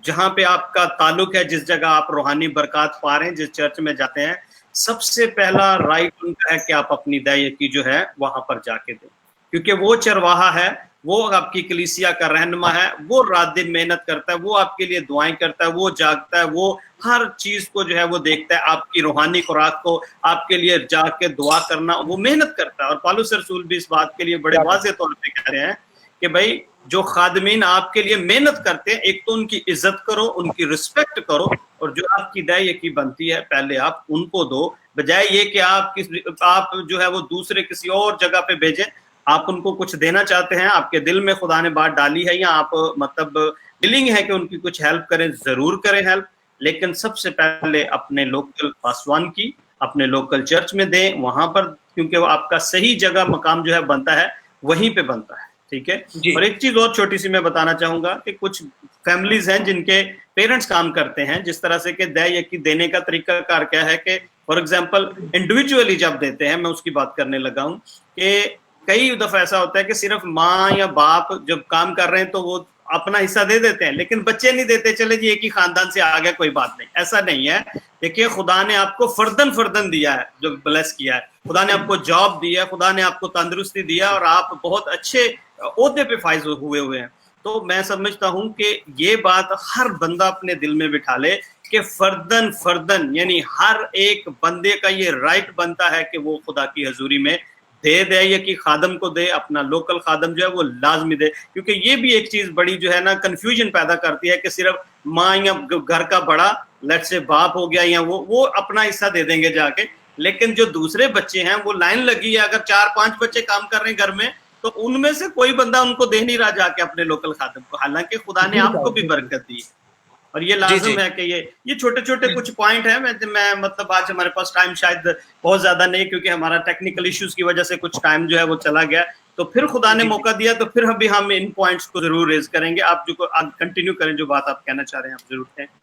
جہاں پہ آپ کا تعلق ہے، جس جگہ آپ روحانی برکات پا رہے ہیں، جس چرچ میں جاتے ہیں، سب سے پہلا رائٹ ان کا ہے کہ آپ اپنی دیا کی جو ہے وہاں پر جا کے دیں، کیونکہ وہ چرواہا ہے وہ آپ کی کلیسیا کا رہنما ہے، وہ رات دن محنت کرتا ہے، وہ آپ کے لیے دعائیں کرتا ہے، وہ جاگتا ہے، وہ ہر چیز کو جو ہے وہ دیکھتا ہے، آپ کی روحانی خوراک کو، آپ کے لیے جاگ کے دعا کرنا، وہ محنت کرتا ہے۔ اور پالوس رسول بھی اس بات کے لیے بڑے واضح طور پہ کہہ رہے ہیں کہ بھائی جو خادمین آپ کے لیے محنت کرتے ہیں، ایک تو ان کی عزت کرو، ان کی رسپیکٹ کرو، اور جو آپ کی دائیں یکی بنتی ہے پہلے آپ ان کو دو، بجائے یہ کہ آپ جو ہے وہ دوسرے کسی اور جگہ پہ بھیجیں۔ آپ ان کو کچھ دینا چاہتے ہیں، آپ کے دل میں خدا نے بات ڈالی ہے، یا آپ مطلب ولنگ ہے کہ ان کی کچھ ہیلپ کریں، ضرور کریں ہیلپ، لیکن سب سے پہلے اپنے لوکل پاسوان کی، اپنے لوکل چرچ میں دیں، وہاں پر، کیونکہ وہ آپ کا صحیح جگہ مقام جو ہے بنتا ہے وہیں پہ بنتا ہے، ٹھیک ہے۔ جی اور ایک چیز اور چھوٹی سی میں بتانا چاہوں گا کہ کچھ فیملیز ہیں جن کے پیرنٹس کام کرتے ہیں، جس طرح سے کہ دے یکی دینے کا طریقہ کار کیا ہے کہ فار ایگزامپل انڈیویجولی جب دیتے ہیں، میں اس کی بات کرنے لگا ہوں کہ کئی دفعہ ایسا ہوتا ہے کہ صرف ماں یا باپ جب کام کر رہے ہیں تو وہ اپنا حصہ دے دیتے ہیں، لیکن بچے نہیں دیتے، چلے جی ایک ہی خاندان سے آگے کوئی بات نہیں، ایسا نہیں ہے۔ دیکھیے خدا نے آپ کو فردن دیا ہے، جو بلیس کیا ہے، خدا نے آپ کو جاب دی ہے، خدا نے آپ کو تندرستی دیا، اور آپ بہت اچھے عہدے پہ فائز ہوئے ہیں۔ تو میں سمجھتا ہوں کہ یہ بات ہر بندہ اپنے دل میں بٹھا لے کہ فردن یعنی ہر ایک بندے کا یہ رائٹ بنتا ہے کہ وہ خدا کی حضوری میں دے یا کہ خادم کو دے، اپنا لوکل خادم جو ہے وہ لازمی دے، کیونکہ یہ بھی ایک چیز بڑی جو ہے نا کنفیوژن پیدا کرتی ہے کہ صرف ماں یا گھر کا بڑا لیٹ سے باپ ہو گیا یا وہ اپنا حصہ دے دیں گے جا کے، لیکن جو دوسرے بچے ہیں وہ لائن لگی ہے، اگر 4-5 بچے کام کر رہے ہیں گھر میں تو ان میں سے کوئی بندہ ان کو دے نہیں رہا جا کے اپنے لوکل خادم کو، حالانکہ خدا نے آپ کو بھی برکت دی، اور یہ جی جی لازم ہے کہ یہ چھوٹے چھوٹے کچھ پوائنٹ ہیں۔ میں مطلب آج ہمارے پاس ٹائم شاید بہت زیادہ نہیں، کیونکہ ہمارا ٹیکنیکل ایشوز کی وجہ سے کچھ ٹائم جو ہے وہ چلا گیا، تو پھر خدا نے جی موقع دیا تو پھر ابھی ہم ان پوائنٹس کو ضرور ریز کریں گے۔ آپ جو کنٹینیو کریں، جو بات آپ کہنا چاہ رہے ہیں آپ ضرور کہیں۔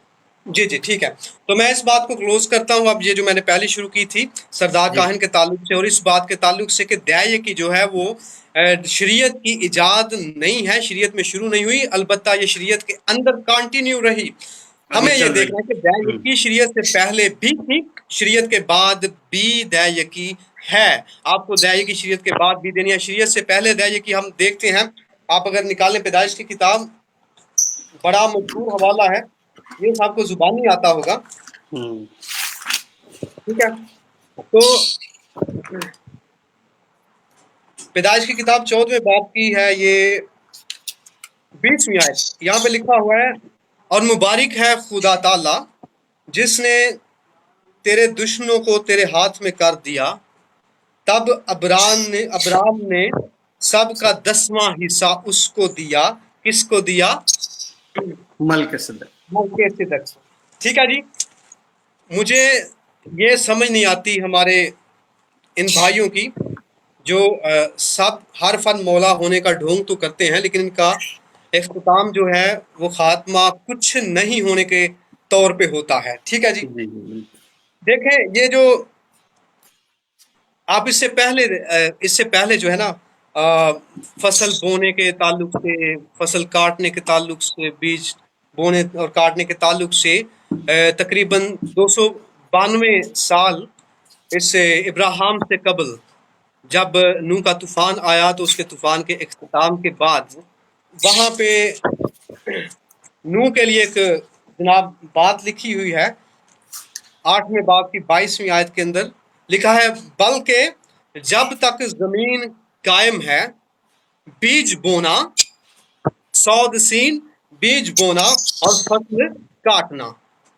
جی جی ٹھیک ہے، تو میں اس بات کو کلوز کرتا ہوں۔ اب یہ جو میں نے پہلی شروع کی تھی سردار جی کاہن کے تعلق سے، اور اس بات کے تعلق سے کہ دعائے کی جو ہے وہ شریعت کی ایجاد نہیں ہے، شریعت میں شروع نہیں ہوئی، البتہ یہ شریعت کے اندر کنٹینیو رہی۔ ابھی ہمیں یہ چل رہی دیکھنا ہے کہ دعائے ہے۔ کی شریعت سے پہلے بھی تھی، شریعت کے بعد بھی دعائے کی ہے۔ آپ کو دعائے کی شریعت کے بعد بھی دینی ہے، شریعت سے پہلے دعائے کی ہم دیکھتے ہیں۔ آپ اگر نکالیں پیدائش کی کتاب، بڑا مشہور حوالہ ہے، یہ آپ کو زبانی آتا ہوگا، ٹھیک ہے۔ تو پیدائش کی کتاب 14ویں باب کی ہے یہ 20ویں آیت، یہاں پہ لکھا ہوا ہے، اور مبارک ہے خدا تعالی جس نے تیرے دشمنوں کو تیرے ہاتھ میں کر دیا۔ تب ابرام نے سب کا 10واں حصہ اس کو دیا۔ کس کو دیا؟ ملک صدق۔ ملکیسیدک۔ ٹھیک ہے جی، مجھے یہ سمجھ نہیں آتی ہمارے ان بھائیوں کی جو سب ہر فن مولا ہونے کا ڈھونگ تو کرتے ہیں، لیکن ان کا اختتام جو ہے وہ خاتمہ کچھ نہیں ہونے کے طور پہ ہوتا ہے۔ ٹھیک ہے جی، دیکھیں یہ جو آپ اس سے پہلے جو ہے نا فصل بونے کے تعلق سے، فصل کاٹنے کے تعلق سے، بیج بونے اور کاٹنے کے تعلق سے تقریباً 292 سال اس ابراہیم سے قبل جب نوح کا طوفان آیا، تو اس کے طوفان کے اختتام کے بعد وہاں پہ نوح کے لیے ایک جناب بات لکھی ہوئی ہے 8ویں باب کی 22ویں آیت کے اندر لکھا ہے، بلکہ جب تک زمین قائم ہے بیج بونا، سود سین، بیج بونا اور فصل کاٹنا،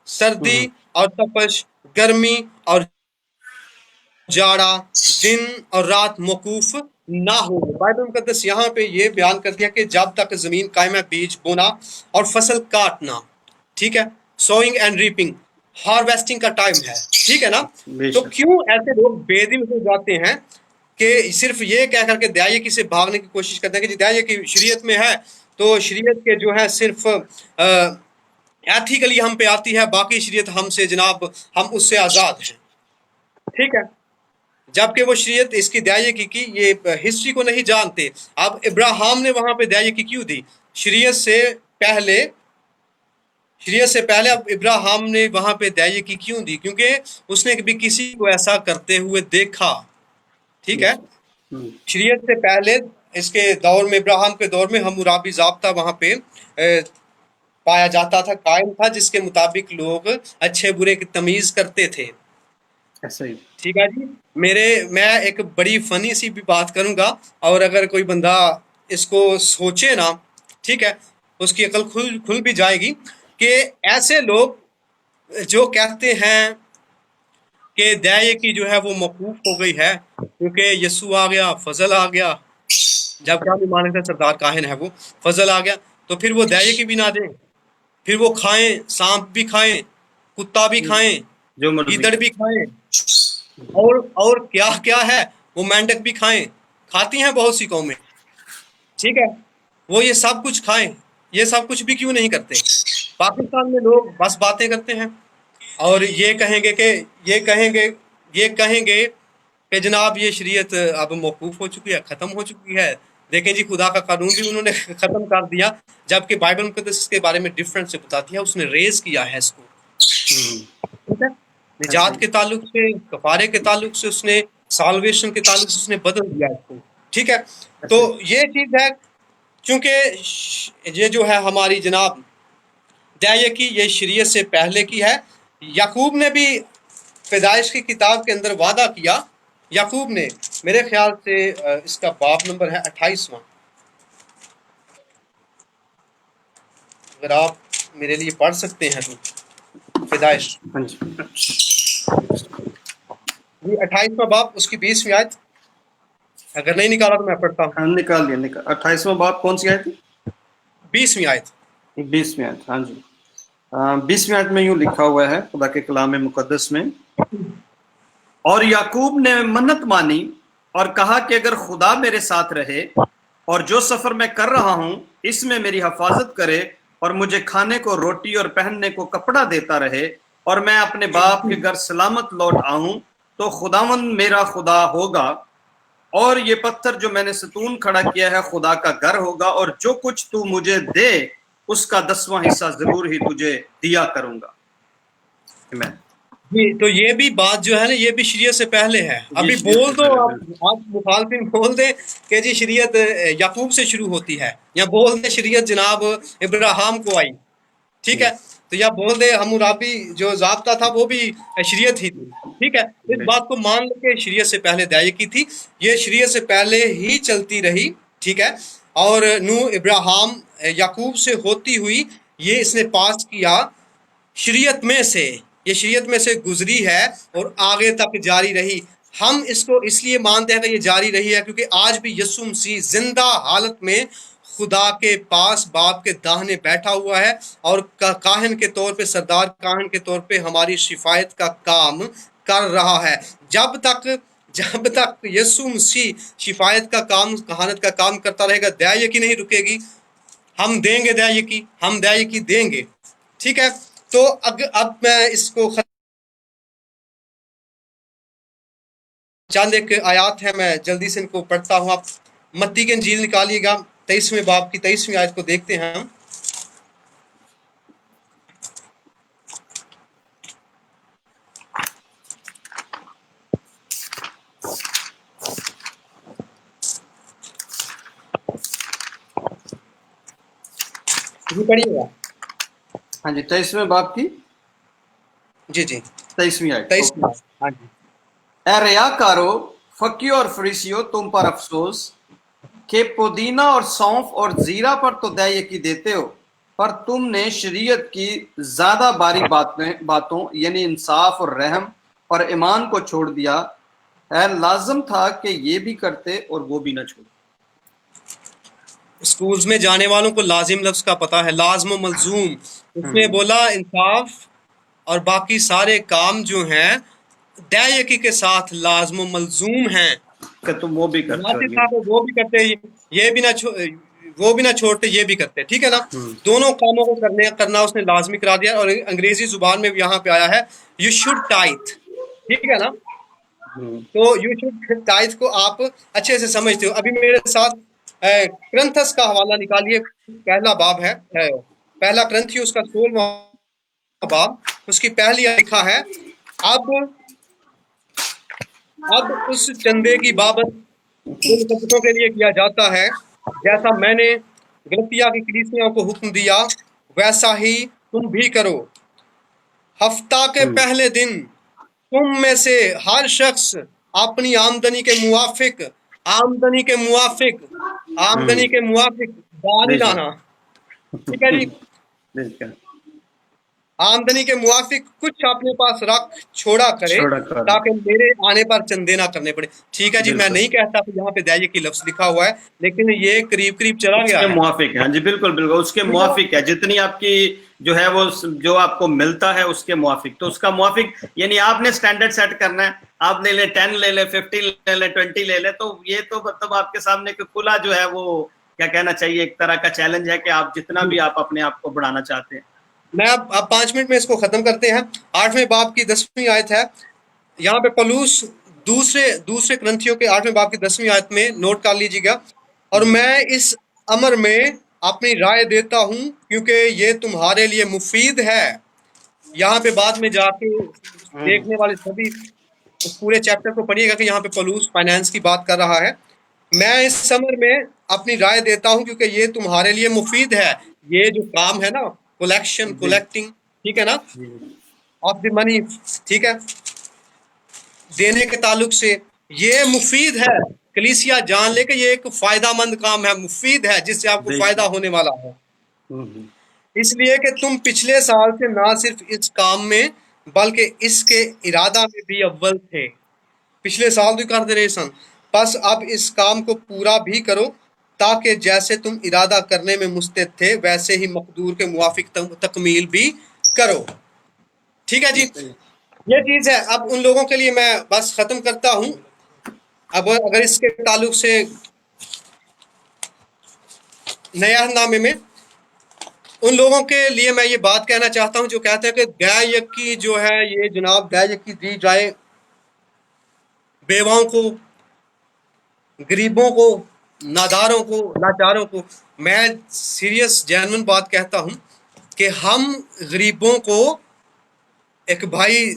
سردی اور تپش، گرمی اور جاڑا، دن اور رات موقوف نہ ہو۔ بائبل مقدس یہاں پہ یہ بیان کر دیا کہ جب تک زمین قائم ہے بیج بونا اور فصل کاٹنا، ٹھیک ہے، سوئنگ اینڈ ریپنگ، ہارویسٹنگ کا ٹائم ہے، ٹھیک ہے نا۔ تو کیوں ایسے لوگ بے دل ہو جاتے ہیں کہ صرف یہ کہہ کر کے دعائے کی سے بھاگنے کی کوشش کرتے ہیں کہ دعائے کی شریعت میں ہے تو شریعت کے جو ہے صرف ایتھیکلی ہم پہ آتی ہے، باقی شریعت ہم سے جناب ہم اس سے آزاد ہیں، ٹھیک ہے۔ جبکہ وہ شریعت اس کی دعائے کی یہ ہسٹری کو نہیں جانتے۔ اب ابراہیم نے وہاں پہ دعائے کی کیوں دی؟ شریعت سے پہلے اب ابراہیم نے وہاں پہ دعائے کی کیوں دی؟ کیونکہ اس نے بھی کسی کو ایسا کرتے ہوئے دیکھا، ٹھیک ہے۔ شریعت سے پہلے اس کے دور میں، ابراہیم کے دور میں حمورابی ضابطہ وہاں پہ پایا جاتا تھا، قائم تھا، جس کے مطابق لوگ اچھے برے کی تمیز کرتے تھے. ایسا ہی. ٹھیک ہے جی. میں ایک بڑی فنی سی بھی بات کروں گا، اور اگر کوئی بندہ اس کو سوچے نا، ٹھیک ہے، اس کی عقل کھل بھی جائے گی، کہ ایسے لوگ جو کہتے ہیں کہ دائے کی جو ہے وہ موقوف ہو گئی ہے کیونکہ یسوع آ گیا، فضل آ گیا، جب کیا بھی مانے تھے سردار کاہن ہے وہ، فضل آ گیا، تو پھر وہ دائے کی بھی نہ دیں، پھر وہ کھائیں، سانپ بھی کھائیں، کتا بھی کھائیں، جو مرضی گیدڑ کر. بھی کھائیں، اور کیا کیا ہے، وہ مینڈک بھی کھائیں، کھاتی ہیں بہت سی قومیں. ٹھیک ہے، وہ یہ سب کچھ کھائیں، یہ سب کچھ بھی کیوں نہیں کرتے؟ پاکستان میں لوگ بس باتیں کرتے ہیں اور یہ کہیں گے کہ جناب یہ شریعت اب موقوف ہو چکی ہے، ختم ہو چکی ہے. دیکھیں جی، خدا کا قانون بھی انہوں نے ختم کر دیا، جبکہ بائبل مقدس اس کے بارے میں ڈفرنٹ سے بتاتی ہے، اس نے ریز کیا ہے اس کو. ٹھیک ہے، نجات کے تعلق سے، کفارے کے تعلق سے، اس نے سالویشن کے تعلق سے اس نے بدل دیا اس کو. ٹھیک ہے، تو یہ چیز ہے، چونکہ یہ جو ہے ہماری جناب دائے کی، یہ شریعت سے پہلے کی ہے. یعقوب نے بھی پیدائش کی کتاب کے اندر وعدہ کیا، یعقوب نے، میرے خیال سے اس کا باب نمبر ہے 28واں، اگر آپ میرے لیے پڑھ سکتے ہیں تو. پیدائش جی 28واں باب، اس کی 20ویں آیت. اگر نہیں نکالا تو میں پڑھتا ہوں. ہاں نکال لیا. 28واں باب کون سی آیت تھی؟ 20ویں آیت. 20ویں آیت. ہاں جی. 20ویں آیت میں یوں لکھا ہوا ہے خدا کے کلام مقدس میں، اور یعقوب نے منت مانی اور کہا کہ اگر خدا میرے ساتھ رہے اور جو سفر میں کر رہا ہوں اس میں میری حفاظت کرے اور مجھے کھانے کو روٹی اور پہننے کو کپڑا دیتا رہے اور میں اپنے باپ کے گھر سلامت لوٹ آؤں تو خداوند میرا خدا ہوگا، اور یہ پتھر جو میں نے ستون کھڑا کیا ہے خدا کا گھر ہوگا، اور جو کچھ تو مجھے دے اس کا 10واں حصہ ضرور ہی تجھے دیا کروں گا. آمین. جی، تو یہ بھی بات جو ہے نا، یہ بھی شریعت سے پہلے ہے. ابھی شریعت بول سے دو پہلے آپ مخالفین بول دیں کہ جی شریعت یعقوب سے شروع ہوتی ہے، یا بول دیں شریعت جناب ابراہیم کو آئی. ٹھیک ہے، تو یا بول دے حمورابی جو ضابطہ تھا وہ بھی شریعت ہی تھی. ٹھیک ہے، اس بات کو مان لے کہ شریعت سے پہلے دائے کی تھی، یہ شریعت سے پہلے ہی چلتی رہی. ٹھیک ہے، اور نو ابراہیم یعقوب سے ہوتی ہوئی یہ اس نے پاس کیا شریعت میں سے، یہ شریعت میں سے گزری ہے اور آگے تک جاری رہی. ہم اس کو اس لیے مانتے ہیں کہ یہ جاری رہی ہے کیونکہ آج بھی یسوع مسیح زندہ حالت میں خدا کے پاس باپ کے داہنے بیٹھا ہوا ہے، اور کاہن کے طور پہ، سردار کاہن کے طور پہ ہماری شفایت کا کام کر رہا ہے. جب تک یسوع مسیح شفایت کا کام، کہانت کا کام کرتا رہے گا، دائے کی نہیں رکے گی. ہم دیں گے دائے کی، ہم دائے کی دیں گے. ٹھیک ہے، تو اب میں اس کو چند ایک آیات ہیں، میں جلدی سے ان کو پڑھتا ہوں. آپ متی کی انجیل نکالیے گا، 23ویں باب کی 23ویں آیت کو دیکھتے ہیں ہم. جی پڑھیے گا. ہاں جی. 23ویں باب کی جی 23ویں آیت. 23ویں آیت. ہاں جی. اے ریاکارو، فقیو اور فریسیو، تم پر افسوس کہ پودینہ اور سونف اور زیرہ پر تو دائے کی دیتے ہو، پر تم نے شریعت کی زیادہ باری باتوں یعنی انصاف اور رحم اور ایمان کو چھوڑ دیا. اے لازم تھا کہ یہ بھی کرتے اور وہ بھی نہ چھوڑتے. اسکولز میں جانے والوں کو لازم لفظ کا پتہ ہے، لازم و ملزوم. اس نے بولا انصاف اور باقی سارے کام جو ہیں دائیکی کے ساتھ لازم و ملزوم ہیں. کہ تم وہ بھی کرتے ہو. وہ بھی کرتے، یہ بھی نہ وہ بھی نہ چھوڑتے، یہ بھی کرتے. ٹھیک ہے نا، دونوں کاموں کو کرنا اس نے لازمی کرا دیا. اور انگریزی زبان میں بھی یہاں پہ آیا ہے یو شوڈ ٹائتھ. ٹھیک ہے نا، تو یو شوڈ ٹائتھ کو آپ اچھے سے سمجھتے ہو. ابھی میرے ساتھ کرنتھس کا حوالہ نکالیے، پہلا باب ہے، پہلا کرنتھیوس کا 16واں باب، اس کی پہلی لکھا ہے اب اس چندے کی بابت ان وقتوں کے لیے کیا جاتا ہے جیسا میں نے غلطیہ کی کلیسیاں کو حکم دیا ویسا ہی تم بھی کرو۔ ہفتہ کے ہوں، پہلے دن تم میں سے ہر شخص اپنی آمدنی کے موافق ہوں، آمدنی کے موافق دال ہی بے شک لانا، ٹھیک ہے جی، بالکل آمدنی کے موافق کچھ اپنے پاس رکھ چھوڑا کرے چھوڑا کرو تاکہ میرے آنے پر چندے نہ کرنے پڑے۔ ٹھیک ہے جی، میں بالکل نہیں کہتا کہ یہاں پہ دائیں کی لفظ لکھا ہوا ہے، لیکن یہ قریب قریب چلا اس گیا کے ہے، موافق ہے، ہاں جی بالکل بالکل اس کے ٹھیک ہے موافق ہے، جتنی آپ کی جو ہے وہ جو آپ کو ملتا ہے اس کے موافق، تو اس کا موافق یعنی آپ نے سٹینڈرڈ سیٹ کرنا ہے، آپ لے لیں 10 لے لیں 15 لے لیں 20 لے لیں، تو یہ تو مطلب آپ کے سامنے کہ کھلا جو ہے وہ کیا کہنا چاہیے ایک طرح کا چیلنج ہے کہ آپ جتنا جی۔ بھی آپ اپنے آپ کو بڑھانا چاہتے ہیں۔ میں اب 5 منٹ میں اس کو ختم کرتے ہیں۔ 8ویں باب کی 10ویں آیت ہے، یہاں پہ پولوس دوسرے کرنتھیوں کے 8ویں باب کی 10ویں آیت میں نوٹ کر لیجیے گا، اور میں اس امر میں اپنی رائے دیتا ہوں کیونکہ یہ تمہارے لیے مفید ہے۔ یہاں پہ بعد میں جا کے دیکھنے والے سبھی اس پورے چیپٹر کو پڑھیے گا کہ یہاں پہ پولوس فائنانس کی بات کر رہا ہے۔ میں اس سمر میں اپنی رائے دیتا ہوں کیونکہ یہ تمہارے لیے مفید ہے۔ یہ جو کام ہے نا، جی کولیکٹنگ، ٹھیک ہے نا، جی آف دی منی، ٹھیک ہے، دینے کے تعلق سے یہ مفید ہے۔ کلیسیا جان لے کہ یہ ایک فائدہ مند کام ہے، مفید ہے، جس سے آپ کو بے فائدہ شک ہونے والا ہے، اس لیے کہ تم پچھلے سال سے نہ صرف اس کام میں بلکہ اس کے ارادہ میں بھی اول تھے۔ پچھلے سال بھی کرتے رہے سن، بس اب اس کام کو پورا بھی کرو تاکہ جیسے تم ارادہ کرنے میں مستعد تھے ویسے ہی مقدور کے موافق تکمیل بھی کرو۔ ٹھیک ہے جی، صحیح۔ یہ چیز ہے۔ اب ان لوگوں کے لیے میں بس ختم کرتا ہوں۔ اب اگر اس کے تعلق سے نئے عہد نامے میں ان لوگوں کے لیے میں یہ بات کہنا چاہتا ہوں جو کہتے ہیں کہ دیا یکی جو ہے یہ جناب دیا یکی دی جائے بیواؤں کو، غریبوں کو، ناداروں کو، لاچاروں کو۔ میں سیریس جینون بات کہتا ہوں کہ ہم غریبوں کو، ایک بھائی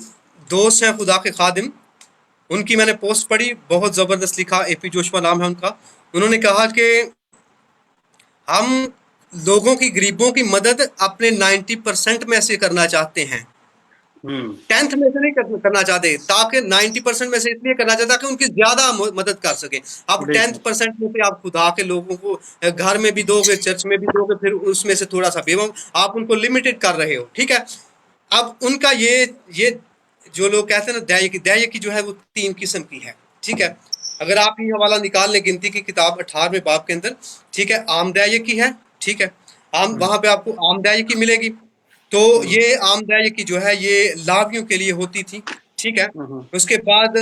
دوست ہیں خدا کے خادم، ان کی میں نے پوسٹ پڑھی، بہت زبردست لکھا، اے پی جوشوا نام ہے ان کا۔ انہوں نے کہا کہ ہم لوگوں کی، غریبوں کی مدد اپنے 90% میں سے کرنا چاہتے ہیں، 10th میں سے نہیں کرنا چاہتے، تاکہ 90% میں سے اس لیے کرنا چاہتا کہ ان کی زیادہ مدد کر سکیں۔ اب بے 10% میں سے آپ خدا کے لوگوں کو گھر میں بھی دو گے، چرچ میں بھی دو گے، پھر اس میں سے تھوڑا سا بیوہ آپ ان کو لمیٹڈ کر رہے ہو، ٹھیک ہے۔ اب ان کا یہ جو لوگ کہتے ہیں نا دیا کی جو ہے وہ 3 قسم کی ہے، ٹھیک ہے۔ اگر آپ یہ حوالہ نکال لیں گنتی کی کتاب 18ویں باب کے اندر، ٹھیک ہے، عام دیا کی ہے، ٹھیک ہے، وہاں پہ آپ کو عام دیا کی ملے گی۔ تو یہ عام دیا کی جو ہے یہ لاویوں کے لیے ہوتی تھی، ٹھیک ہے۔ اس کے بعد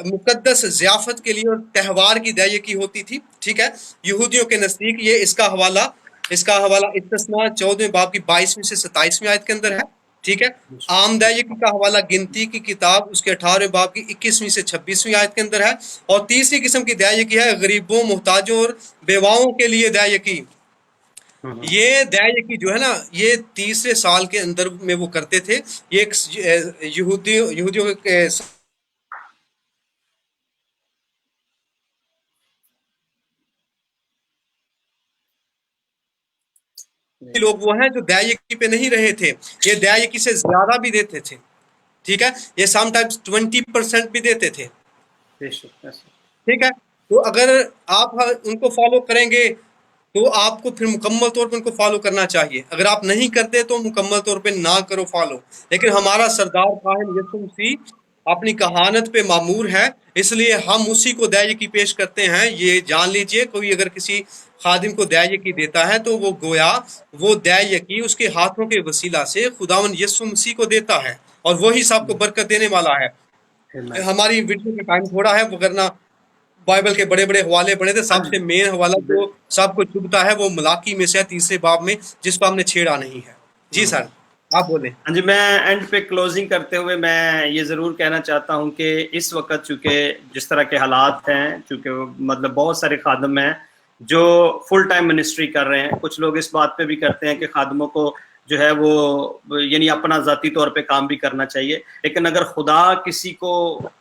مقدس ضیافت کے لیے اور تہوار کی دیا کی ہوتی تھی، ٹھیک ہے۔ یہودیوں کے نزدیک یہ اس کا حوالہ استثناء 14ویں باب کی 22ویں سے 27ویں آیت کے اندر ہے، ٹھیک ہے۔ عام دائیکی کا حوالہ گنتی کی کتاب اس کے 18ویں باب کی 21ویں سے 26ویں آیت کے اندر ہے۔ اور تیسری قسم کی دائیکی ہے غریبوں، محتاجوں اور بیواؤں کے لیے دائیکی۔ یہ دائیکی جو ہے نا یہ 30 سال کے اندر میں وہ کرتے تھے۔ یہ ایک یہودیوں کے لوگ وہ ہیں جو دائیکی پہ نہیں رہے تھے، یہ دائیکی سے زیادہ بھی دیتے تھے، ٹھیک ہے، یہ سم ٹائمز 20% بھی دیتے تھے، شک ٹھیک ہے۔ تو اگر آپ ان کو فالو کریں گے تو آپ کو پھر مکمل طور پہ ان کو فالو کرنا چاہیے۔ اگر آپ نہیں کرتے تو مکمل طور پہ نہ کرو فالو، لیکن ہمارا سردار کاہن یسوع مسیح اپنی کہانت پہ معمور ہے، اس لیے ہم اسی کو دائیکی پیش کرتے ہیں۔ یہ جان لیجئے، کوئی اگر کسی خادم کو دائیکی دیتا ہے تو وہ گویا وہ دائیکی اس کے ہاتھوں کے وسیلہ سے خداوند یسوع مسیح کو دیتا ہے، اور وہی سب کو برکت دینے والا ہے۔ ہماری ویڈیو کا ٹائم تھوڑا ہے، وگرنہ بائبل کے بڑے بڑے حوالے پڑھے تھے۔ سب سے مین حوالہ جو سب کو چبھتا ہے وہ ملاکی میں سے 3 باب میں، جس کو ہم نے چھیڑا نہیں ہے۔ جی سر آپ بولیں۔ ہاں جی، میں اینڈ پہ کلوزنگ کرتے ہوئے میں یہ ضرور کہنا چاہتا ہوں کہ اس وقت چونکہ جس طرح کے حالات ہیں، چونکہ مطلب بہت سارے خادم ہیں جو فل ٹائم منسٹری کر رہے ہیں، کچھ لوگ اس بات پہ بھی کرتے ہیں کہ خادموں کو جو ہے وہ یعنی اپنا ذاتی طور پہ کام بھی کرنا چاہیے، لیکن اگر خدا کسی کو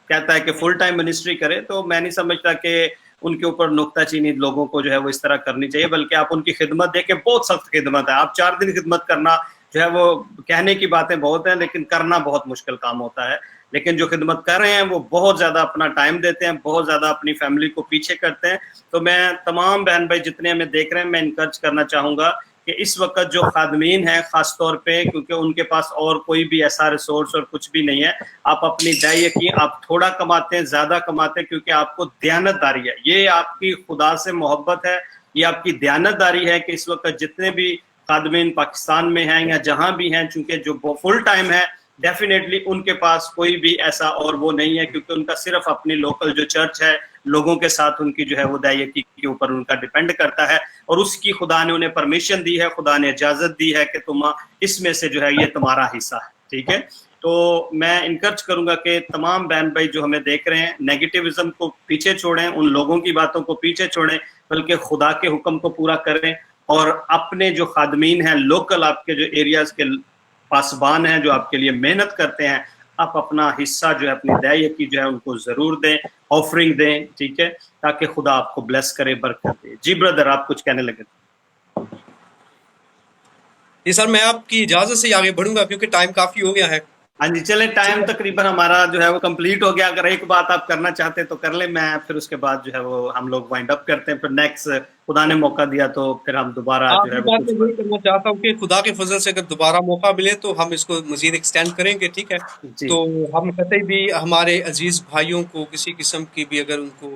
کہتا ہے کہ فل ٹائم منسٹری کرے تو میں نہیں سمجھتا کہ ان کے اوپر نکتہ چینی لوگوں کو جو ہے وہ اس طرح کرنی چاہیے، بلکہ آپ ان کی خدمت دیکھیں، بہت سخت خدمت ہے. آپ 4 دن خدمت کرنا جو ہے وہ کہنے کی باتیں بہت ہیں لیکن کرنا بہت مشکل کام ہوتا ہے. لیکن جو خدمت کر رہے ہیں وہ بہت زیادہ اپنا ٹائم دیتے ہیں، بہت زیادہ اپنی فیملی کو پیچھے کرتے ہیں. تو میں تمام بہن بھائی جتنے ہمیں دیکھ رہے ہیں، میں انکرج کرنا چاہوں گا کہ اس وقت جو خادمین ہیں خاص طور پہ، کیونکہ ان کے پاس اور کوئی بھی ایسا ریسورس اور کچھ بھی نہیں ہے، آپ اپنی دائیں یقین، آپ تھوڑا کماتے ہیں زیادہ کماتے ہیں کیونکہ آپ کو دیانت داری ہے، یہ آپ کی خدا سے محبت ہے، یہ آپ کی دیانت داری ہے کہ اس وقت جتنے بھی خادمین پاکستان میں ہیں یا جہاں بھی ہیں، چونکہ جو فل ٹائم ہے ڈیفینیٹلی ان کے پاس کوئی بھی ایسا اور وہ نہیں ہے، کیونکہ ان کا صرف اپنی لوکل جو چرچ ہے لوگوں کے ساتھ ان کی جو ہے وہ دائیکی کے اوپر ان کا ڈیپینڈ کرتا ہے، اور اس کی خدا نے انہیں پرمیشن دی ہے، خدا نے اجازت دی ہے کہ تم اس میں سے جو ہے یہ تمہارا حصہ ہے. ٹھیک ہے، تو میں انکرج کروں گا کہ تمام بہن بھائی جو ہمیں دیکھ رہے ہیں، نیگیٹیوزم کو پیچھے چھوڑیں، ان لوگوں کی باتوں کو پیچھے چھوڑیں، بلکہ خدا کے حکم کو پورا کریں، اور اپنے جو خادمین ہیں لوکل آپ کے جو ایریاز کے پاسبان ہیں جو آپ کے لیے محنت کرتے ہیں، آپ اپنا حصہ جو ہے اپنی دائیکی جو ہے ان کو ضرور دیں، آفرنگ دیں. ٹھیک ہے، تاکہ خدا آپ کو بلیس کرے، برکت دے. جی بردر، آپ کچھ کہنے لگے. جی سر، میں آپ کی اجازت سے آگے بڑھوں گا کیونکہ ٹائم کافی ہو گیا ہے. ہاں جی، چلیں، ٹائم تقریباً ہمارا جو ہے وہ کمپلیٹ ہو گیا. اگر ایک بات آپ کرنا چاہتے تو کر لیں، میں پھر اس کے بعد جو ہے وہ ہم لوگ وائنڈ اپ کرتے ہیں، پھر نیکسٹ خدا نے موقع دیا تو پھر ہم دوبارہ جو ہے آخری وہ بات کچھ میں یہی کرنا چاہتا ہوں کہ خدا کے فضل سے اگر دوبارہ موقع ملے تو ہم اس کو مزید ایکسٹینڈ کریں گے. ٹھیک ہے، جی تو ہم قطعی بھی ہمارے عزیز بھائیوں کو کسی قسم کی بھی اگر ان کو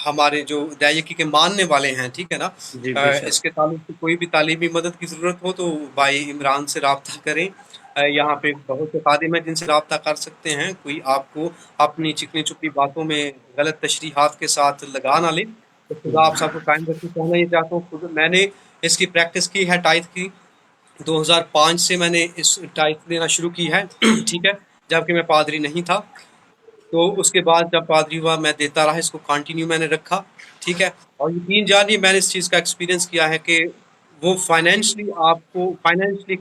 ہمارے جو دائیکی کے ماننے والے ہیں، ٹھیک ہے نا، جی بے شک. اس کے تعلق سے کوئی بھی تعلیمی مدد کی ضرورت ہو تو بھائی عمران سے رابطہ کریں. یہاں پہ بہت سے خادم ہیں جن سے رابطہ کر سکتے ہیں. کوئی آپ کو اپنی چکنی چپی باتوں میں غلط تشریحات کے ساتھ لگا نہ لے. تو خدا آپ سب کو قائم رکھے. کہنا یہ چاہتا ہوں، خود میں نے اس کی پریکٹس کی ہے ٹائتھ کی. 2005 سے میں نے اس ٹائتھ لینا شروع کی ہے. ٹھیک ہے، جبکہ میں پادری نہیں تھا. تو اس کے بعد جب پادری ہوا میں دیتا رہا، اس کو کنٹینیو میں نے رکھا. ٹھیک ہے، اور یقین جانیے میں نے اس چیز کا ایکسپیرینس کیا ہے کہ وہ فائنینشلی آپ کو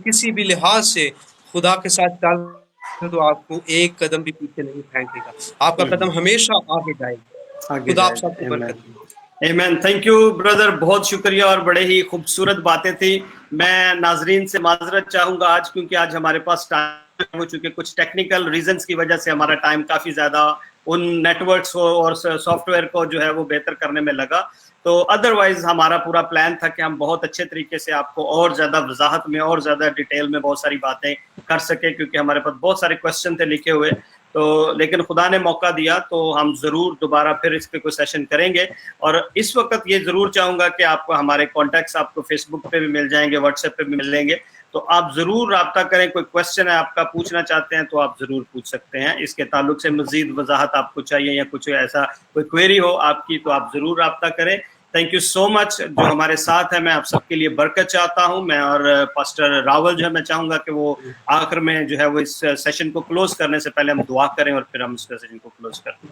کسی بھی لحاظ سے خدا کے ساتھ چل تو آپ کو ایک قدم بھی پیچھے نہیں پھینکے گا. آپ کا قدم ہمیشہ آگے جائے گا. آگے خدا جائے آپ سب کو گا. برکت دے. ایمین. تھینک یو بردر، بہت شکریہ، اور بڑے ہی خوبصورت باتیں تھی. میں ناظرین سے معذرت چاہوں گا آج، کیونکہ آج ہمارے پاس ٹائم ہو چکے، کچھ ٹیکنیکل ریزنز کی وجہ سے ہمارا ٹائم کافی زیادہ ان نیٹ ورکس کو اور سافٹ ویئر کو جو ہے وہ بہتر کرنے میں لگا. تو ادروائز ہمارا پورا پلان تھا کہ ہم بہت اچھے طریقے سے آپ کو اور زیادہ وضاحت میں اور زیادہ ڈیٹیل میں بہت ساری باتیں کر سکیں، کیونکہ ہمارے پاس بہت سارے کوسچن تھے لکھے ہوئے. تو لیکن خدا نے موقع دیا تو ہم ضرور دوبارہ پھر اس پہ کوئی سیشن کریں گے. اور اس وقت یہ ضرور چاہوں گا کہ آپ کو ہمارے کانٹیکٹس آپ کو فیس بک پہ بھی مل جائیں گے، واٹس ایپ پہ بھی مل لیں گے. تو آپ ضرور رابطہ کریں. کوئی کوشچن ہے آپ کا پوچھنا چاہتے ہیں تو آپ ضرور پوچھ سکتے ہیں. اس کے تعلق سے مزید وضاحت آپ کو چاہیے یا کچھ ایسا کوئی کوئری ہو آپ کی تو آپ ضرور رابطہ کریں. تھینک یو سو مچ جو ہمارے ساتھ ہے. میں آپ سب کے لیے برکت چاہتا ہوں. میں اور پاسٹر راول جو ہے میں چاہوں گا کہ وہ آخر میں جو ہے وہ اس سیشن کو کلوز کرنے سے پہلے ہم دعا کریں اور پھر ہم اس سیشن کو کلوز کریں.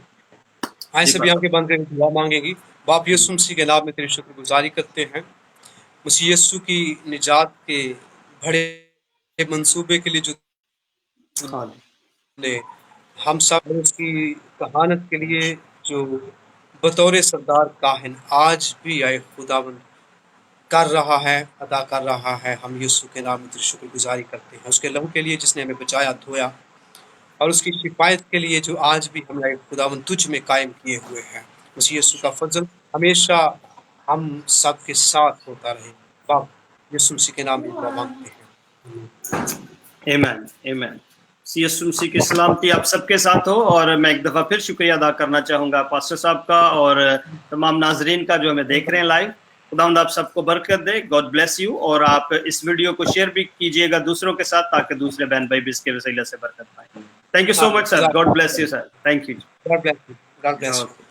آئے سبھی آنکھیں بند کریں، دعا مانگیں گی. باپ یسوع مسیح کے نام میں تیری شکر گزاری کرتے ہیں. مسیح یسوع کی نجات کے بڑے منصوبے کے لیے جو نے ہم سب اس کی کہانت کے لیے جو بطور سردار کاہن آج بھی آئے خداوند کر رہا ہے، ادا کر رہا ہے. ہم یسوع کے نام میں تیری شکر گزاری کرتے ہیں. اس کے لہو کے لیے جس نے ہمیں بچایا، دھویا، اور اس کی شفایت کے لیے جو آج بھی ہم خداوند تجھ میں قائم کیے ہوئے ہیں. مسیح یسوع کا فضل ہمیشہ ہم سب کے ساتھ ہوتا رہے. باپ یسوع مسیح کے نام میں دعا مانگتے ہیں. Amen amen. یسوع مسیح کی سلامتی آپ سب کے ساتھ ہو. اور میں ایک دفعہ پھر شکریہ ادا کرنا چاہوں گا پاسٹر صاحب کا اور تمام ناظرین کا جو ہمیں دیکھ رہے ہیں لائیو. خداوند آپ سب کو برکت دے. God bless you. اور آپ اس ویڈیو کو شیئر بھی کیجیے گا دوسروں کے ساتھ تاکہ دوسرے بہن بھائی بھی اس کے وسیلے سے برکت پائیں. Thank you so much sir. God bless you sir. Thank you. God bless you. God bless you.